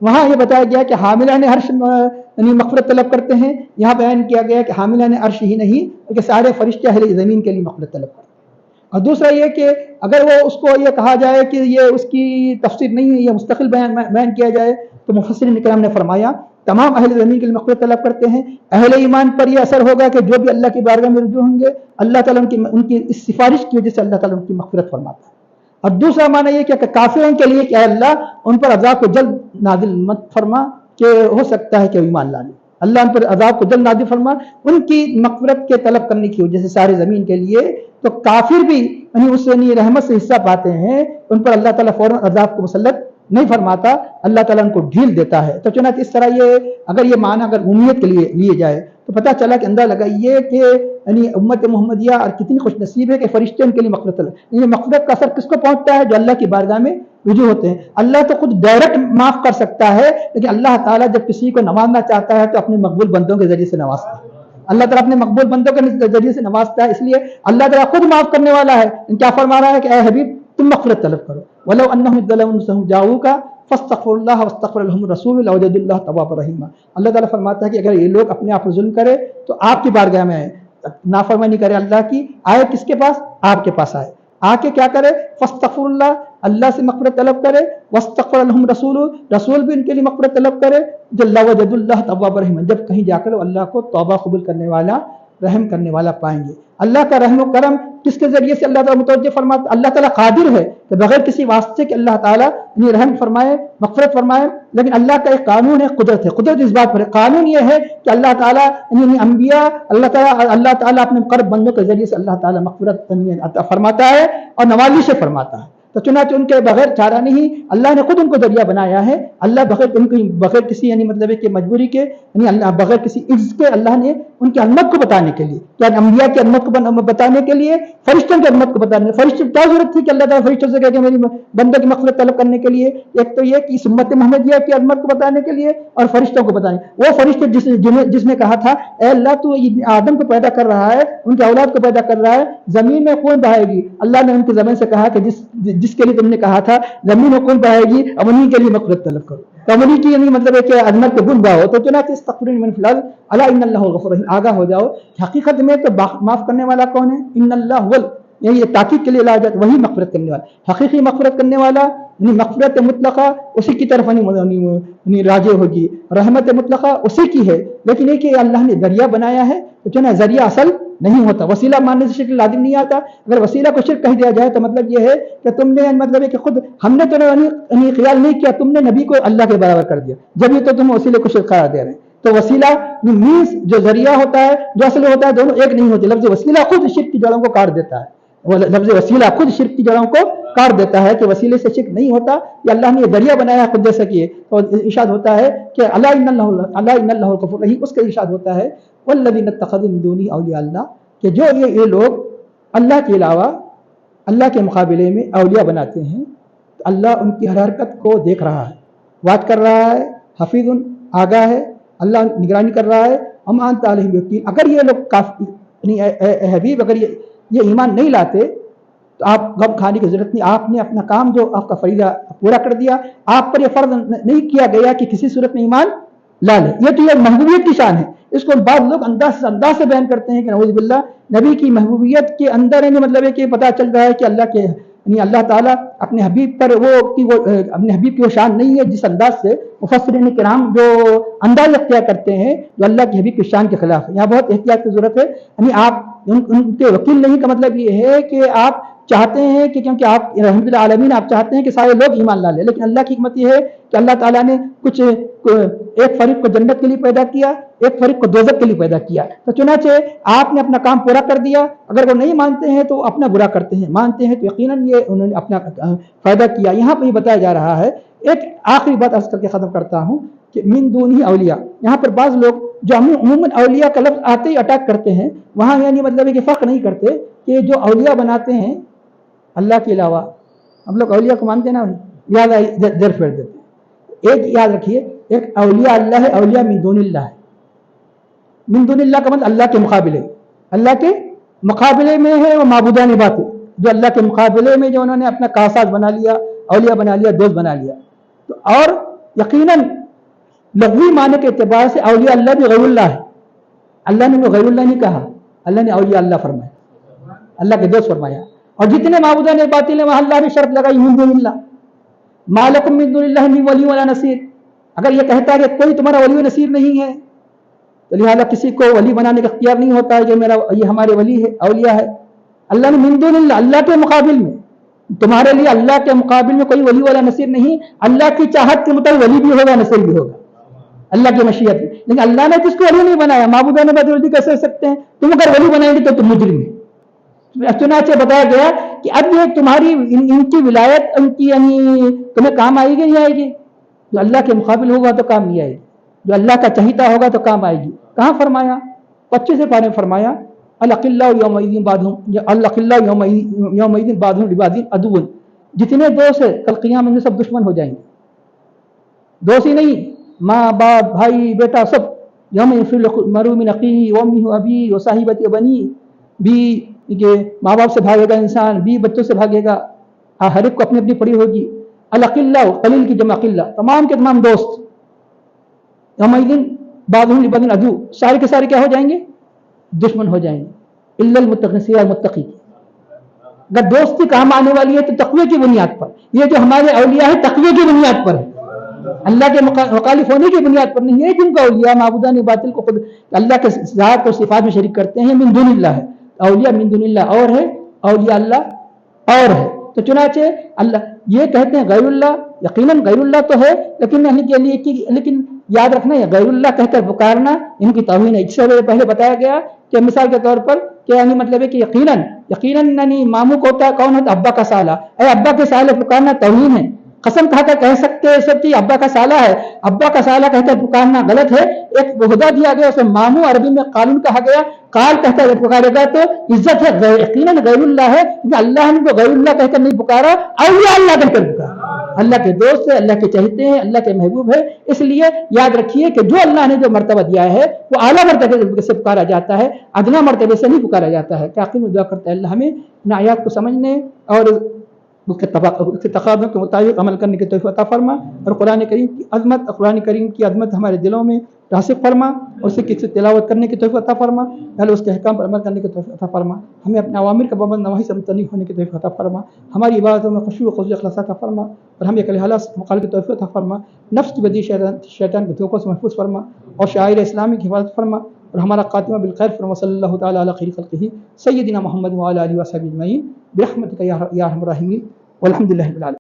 وہاں یہ بتایا گیا کہ حاملان عرش یعنی مغفرت طلب کرتے ہیں. یہاں بیان کیا گیا کہ حاملان عرش ہی نہیں بلکہ سارے فرشتے اہل زمین کے لیے مغفرت طلب کرتے ہیں. اور دوسرا یہ کہ اگر وہ اس کو یہ کہا جائے کہ یہ اس کی تفسیر نہیں ہے، یہ مستقل بیان کیا جائے، تو مفسرین کرام نے فرمایا تمام اہل زمین کے لیے مغفرت طلب کرتے ہیں. اہل ایمان پر یہ اثر ہوگا کہ جو بھی اللہ کی بارگاہ میں رجوع ہوں گے، اللہ تعالیٰ ان کی اس سفارش کی وجہ سے اللہ تعالیٰ ان کی مغفرت فرماتا ہے. اور دوسرا معنی یہ کہ کافروں کے لیے کہ اے اللہ ان پر عذاب کو جلد نازل مت فرما، کہ ہو سکتا ہے کہ وہ ایمان لا لیں. اللہ ان پر عذاب کو جلد نازل فرما ان کی مغفرت کے طلب کرنے کی وجہ سے سارے زمین کے لیے. تو کافر بھی اس رحمت سے حصہ پاتے ہیں، ان پر اللہ تعالیٰ فوراً عذاب کو مسلط نہیں فرماتا، اللہ تعالیٰ ان کو ڈھیل دیتا ہے. تو چنانچہ اس طرح یہ اگر یہ معنی اگر عمومیت کے لیے لیے جائے تو پتہ چلا کہ اندازہ لگائیے کہ امت محمدیہ اور کتنی خوش نصیب ہے کہ فرشتے ان کے لیے مغفرت مغفرت کا اثر کس کو پہنچتا ہے؟ جو اللہ کی بارگاہ میں رجوع ہوتے ہیں. اللہ تو خود ڈائریکٹ معاف کر سکتا ہے، لیکن اللہ تعالیٰ جب کسی کو نوازنا چاہتا ہے تو اپنے مقبول بندوں کے ذریعے سے نوازتا ہے. اللہ تعالیٰ اپنے مقبول بندوں کے ذریعے سے نوازتا ہے، اس لیے اللہ تعالیٰ خود معاف کرنے والا ہے. کیا فرما رہا ہے کہ اے حبیب تم مغفرت طلب کرو. وَلَوْ أَنَّهُمْ ظَلَمُوا أَنفُسَهُمْ جَاءُوكَ فَاسْتَغْفِرُوا اللَّهَ وَاسْتَغْفَرَ لَهُمُ الرَّسُولُ لَوَجَدُوا اللَّهَ تَوَّابًا رَحِيمًا. اللہ تعالیٰ فرماتا ہے کہ اگر یہ لوگ اپنے آپ پر ظلم کرے تو آپ کی بارگاہ میں آئے، نافرمانی کرے اللہ کی، آئے کس کے پاس؟ آپ کے پاس آئے. آ کے کیا کرے؟ فاستغفر اللہ سے مغفرت طلب کرے، واستغفر لهم رسول بھی ان کے لیے مغفرت طلب کرے. جل وجد اللہ تواب رحیم، جب کہیں جا کر اللہ کو توبہ قبول کرنے والا، رحم کرنے والا پائیں گے. اللہ کا رحم و کرم کس کے ذریعے سے اللہ تعالیٰ متوجہ فرماتا؟ اللہ تعالیٰ قادر ہے کہ بغیر کسی واسطے کے اللہ تعالیٰ رحم فرمائے، مغفرت فرمائے. لیکن اللہ کا ایک قانون ہے، قدرت ہے. قدرت اس بات پر ہے، قانون یہ ہے کہ اللہ تعالیٰ انبیاء اللہ تعالیٰ اپنے قرب بندوں کے ذریعے سے اللہ تعالیٰ مغفرت عطا فرماتا ہے اور نوازش سے فرماتا ہے. تو چنانچہ ان کے بغیر چارہ نہیں، اللہ نے خود ان کو ذریعہ بنایا ہے. اللہ بغیر کسی مطلب کہ مجبوری کے اللہ بغیر کسی عجز کے اللہ نے ان کی عظمت کو بتانے کے لیے، کیا انبیاء کی عظمت کو بتانے کے لیے، فرشتوں کی عظمت کو بتانے. فرشتوں کیا ضرورت تھی کہ اللہ تعالیٰ فرشتوں سے کہے کہ میری بندوں کی مغفرت طلب کرنے کے لیے؟ ایک تو یہ کہ اس امت محمدیہ کی عظمت کو بتانے کے لیے، اور فرشتوں کو بتانے. وہ فرشتے جس نے کہا تھا اے اللہ تو آدم کو پیدا کر رہا ہے، ان کی اولاد کو پیدا کر رہا ہے، زمین میں کون بہائے گی؟ اللہ نے ان کی زبان سے کہا کہ جس کے لیے تم نے کہا تھا زمین میں کون بہائے گی، اب انہیں کے لیے مغفرت طلب کرو. تو انہیں کی مطلب ہے کہ عظمت کو بھول گاؤ. تو چنانچہ استغفروا من فی الارض الا ان اللہ غفور رحیم، آگاہ ہو جاؤ حقیقت میں تو معاف کرنے والا کون ہے؟ ان اللہ یہ تاکید کے لیے لا جاتا، وہی مغفرت کرنے والا، حقیقی مغفرت کرنے والا. مغفرت مطلقہ اسی کی طرف راجع ہوگی، رحمت مطلقہ اسی کی ہے. لیکن یہ کہ اللہ نے ذریعہ بنایا ہے، تو جو نا ذریعہ اصل نہیں ہوتا. وسیلہ ماننے سے شرک لازم نہیں آتا. اگر وسیلہ کو شرک کہہ دیا جائے تو مطلب یہ ہے کہ تم نے مطلب ہے کہ خود ہم نے تو خیال نہیں کیا، تم نے نبی کو اللہ کے برابر کر دیا، جب یہ تو تم وسیلے کو شرک قرار دے رہے ہیں. تو وسیلہ مینس جو ذریعہ ہوتا ہے، جو اصل ہوتا ہے، دونوں ایک نہیں ہوتے. لفظ وسیلہ خود شرک کی جڑوں کو کاٹ دیتا ہے. وہ لفظ وسیلہ خود شرک کی جڑوں کو کاٹ دیتا ہے کہ وسیلے سے شرک نہیں ہوتا، یہ اللہ نے یہ ذریعہ بنایا خود جیسا کہ اور ارشاد ہوتا ہے کہ الا ان اللہ غفور رحیم. اس کا ارشاد ہوتا ہے والذین اتخذوا من دونہ اولیاء اللہ، کہ جو یہ لوگ اللہ کے علاوہ اللہ کے مقابلے میں اولیاء بناتے ہیں، تو اللہ ان کی ہر حرکت کو دیکھ رہا ہے، واچ کر رہا ہے، حفیظ آگاہ ہے، اللہ نگرانی کر رہا ہے. اما انت علیہم وکیل. اگر یہ لوگ اے حبیب اگر یہ ایمان نہیں لاتے تو آپ غم کھانے کی ضرورت نہیں. آپ نے اپنا کام جو آپ کا فریضہ پورا کر دیا. آپ پر یہ فرض نہیں کیا گیا کہ کسی صورت میں ایمان لا لے. یہ تو یہ محبوبیت کی شان ہے. اس کو بعض لوگ انداز سے بیان کرتے ہیں کہ نعوذ باللہ نبی کی محبوبیت کے اندر مطلب ہے کہ پتہ چل رہا ہے کہ اللہ تعالیٰ اپنے حبیب پر اپنے حبیب کی وہ شان نہیں ہے جس انداز سے مفسرین کرام جو انداز اختیار کرتے ہیں جو اللہ کے حبیب کی شان کے خلاف ہے. یہاں بہت احتیاط کی ضرورت ہے. آپ ان کے وکیل نہیں کا مطلب یہ ہے کہ آپ چاہتے ہیں کہ کیونکہ آپ رحمت اللہ عالمین آپ چاہتے ہیں کہ سارے لوگ ایمان لا لیں، لیکن اللہ کی حکمت یہ ہے کہ اللہ تعالیٰ نے ایک فریق کو جنت کے لیے پیدا کیا، ایک فریق کو دوزخ کے لیے پیدا کیا. تو چنانچہ آپ نے اپنا کام پورا کر دیا. اگر وہ نہیں مانتے ہیں تو اپنا برا کرتے ہیں، مانتے ہیں تو یقیناً یہ انہوں نے اپنا فائدہ کیا. یہاں پہ یہ بتایا جا رہا ہے. ایک آخری بات عرض کر کے ختم کرتا ہوں کہ من دونہ اولیاء، یہاں پر بعض لوگ جو عموماً اولیاء کا لفظ آتے ہی اٹیک کرتے ہیں، وہاں مطلب ہے کہ فرق نہیں کرتے کہ جو اولیاء بناتے ہیں اللہ کے علاوہ، ہم لوگ اولیاء کو مانتے ہیں نا، یاد در پھیر دیتے ہیں. ایک یاد رکھیے، ایک اولیاء اللہ ہے، اولیاء من دون اللہ ہے. من دون اللہ کا مطلب اللہ کے مقابلے، اللہ کے مقابلے میں ہے وہ معبودان باطل، جو اللہ کے مقابلے میں جو انہوں نے اپنا کاساز بنا لیا، اولیاء بنا لیا، دوست بنا لیا. تو اور یقیناً لغوی معنی کے اعتبار سے اولیاء اللہ بھی غیر اللہ ہے. اللہ نے وہ غیر اللہ نہیں کہا، اللہ نے اولیاء اللہ فرمایا، اللہ کے دوست فرمایا. اور جتنے معبودان باطل ہیں وہاں اللہ نے شرط لگائی من دون اللہ ما لکم من دون اللہ من ولی ولا نصیر. اگر یہ کہتا ہے کہ کوئی تمہارا ولی و نصیر نہیں ہے تو لہٰذا کسی کو ولی بنانے کا اختیار نہیں ہوتا ہے جو یہ ہمارے ولی ہے اولیاء ہے. اللہ نے من دون اللہ, اللہ کے مقابل میں, تمہارے لیے اللہ کے مقابل میں کوئی ولی والا نصیر نہیں. اللہ کی چاہت کے مطابق ولی بھی ہوگا نصیر بھی ہوگا اللہ کی مشیت میں, لیکن اللہ نے کس کو ولی نہیں بنایا. معبودان باطل کیسے سکتے ہیں؟ تم اگر ولی بنائیں گے تو تم مجرم ہیں. چنانچہ بتایا گیا کہ اب یہ تمہاری ان کی ولایت ان کی یعنی تمہیں کام آئے گی نہیں آئے گی؟ جو اللہ کے مقابل ہوگا تو کام نہیں آئے گی, جو اللہ کا چہیتا ہوگا تو کام آئے گی. کہاں فرمایا؟ 25 پارے میں فرمایا الخلاء یومئذ بعضهم لبعض عدو. جتنے دوست ہیں کل قیامت میں سب دشمن ہو جائیں گے. دوست ہی نہیں, ماں باپ بھائی بیٹا سب. یوم یفر المرء من اخیہ وامہ وابیہ وصاحبتہ وبنیہ, بھی ماں باپ سے بھاگے گا انسان, بھی بچوں سے بھاگے گا, ہر ایک کو اپنی اپنی پڑی ہوگی. الخلاء قلیل کی جمع قلہ, تمام کے تمام دوست. یومئذ بعضهم لبعض عدو, سارے کے سارے کیا ہو جائیں گے؟ دشمن ہو جائیں گے. الا المتقین, سوائے متقی. اگر دوستی کام آنے والی ہے تو تقوی کی بنیاد پر. یہ جو ہمارے اولیاء ہیں تقوی کی بنیاد پر ہے, اللہ کے مخالف ہونے کی بنیاد پر نہیں ہے. جن کا اولیاء معبودان باطل کو خود اللہ کے ذات اور صفات میں شریک کرتے ہیں من دون اللہ ہے. اولیاء من دون اللہ اور ہے, اولیاء اللہ اور ہے. تو چنانچہ اللہ یہ کہتے ہیں غیر اللہ, یقیناً غیر اللہ تو ہے لیکن یاد رکھنا ہے غیر اللہ کہہ کر پکارنا ان کی توہین ہے. اس سے پہلے بتایا گیا کہ مثال کے طور پر کہ یعنی مطلب ہے کہ یقیناً یعنی ماموں کو ہوتا ہے کون ہوتا ہے؟ ابا کا سالہ. اے ابا کے سالہ پکارنا توہین ہے. قسم کھا کر کہہ سکتے ہیں سب کہ ابا کا سالہ ہے, ابا کا سالہ کہہ کر پکارنا غلط ہے. ایک عہدہ دیا گیا اسے ماموں, عربی میں قالون کہا گیا. قال کہتا ہے پکارے گا تو عزت ہے. یقیناً غیر اللہ ہے, اللہ نے تو غیر اللہ کہہ کر نہیں پکارا, اولیاء اللہ کہہ کر پکارا. اللہ کے دوست ہے, اللہ کے چہتے ہیں, اللہ کے محبوب ہے. اس لیے یاد رکھیے کہ جو اللہ نے جو مرتبہ دیا ہے وہ اعلیٰ مرتبے سے پکارا جاتا ہے, ادنا مرتبے سے نہیں پکارا جاتا ہے. کہ آخر میں دعا کرتا ہے اللہ ہمیں ان آیات کو سمجھنے اور اس کے تقاضوں کے مطابق عمل کرنے کی توفیق عطا فرما, اور قرآن کریم کی عظمت ہمارے دلوں میں راسخ فرما, اور اس کی تلاوت کرنے کی توفیق عطا فرما. پہلے اس کے احکام پر عمل کرنے کی توفیق عطا فرما. ہمیں اپنے اوامر کا پابند نواہی سے متنی ہونے کی توفیق عطا فرما. ہماری عبادتوں میں خشوع و خضوع اخلاص عطا فرما, اور ہمیں کل حالات مخالف کی توفیق عطا فرما. نفس کی بدی شیطان کے دھوکوں سے محفوظ فرما, اور شعائر اسلامی کی حفاظت فرما, اور ہمارا خاتمہ بالخیر فرما. صلی اللہ تعالی علی خیر خلقہ سیدنا محمد وعلی آلہ وصحبہ اجمعین برحمتک یا ارحم الراحمین والحمد للہ رب العالمین.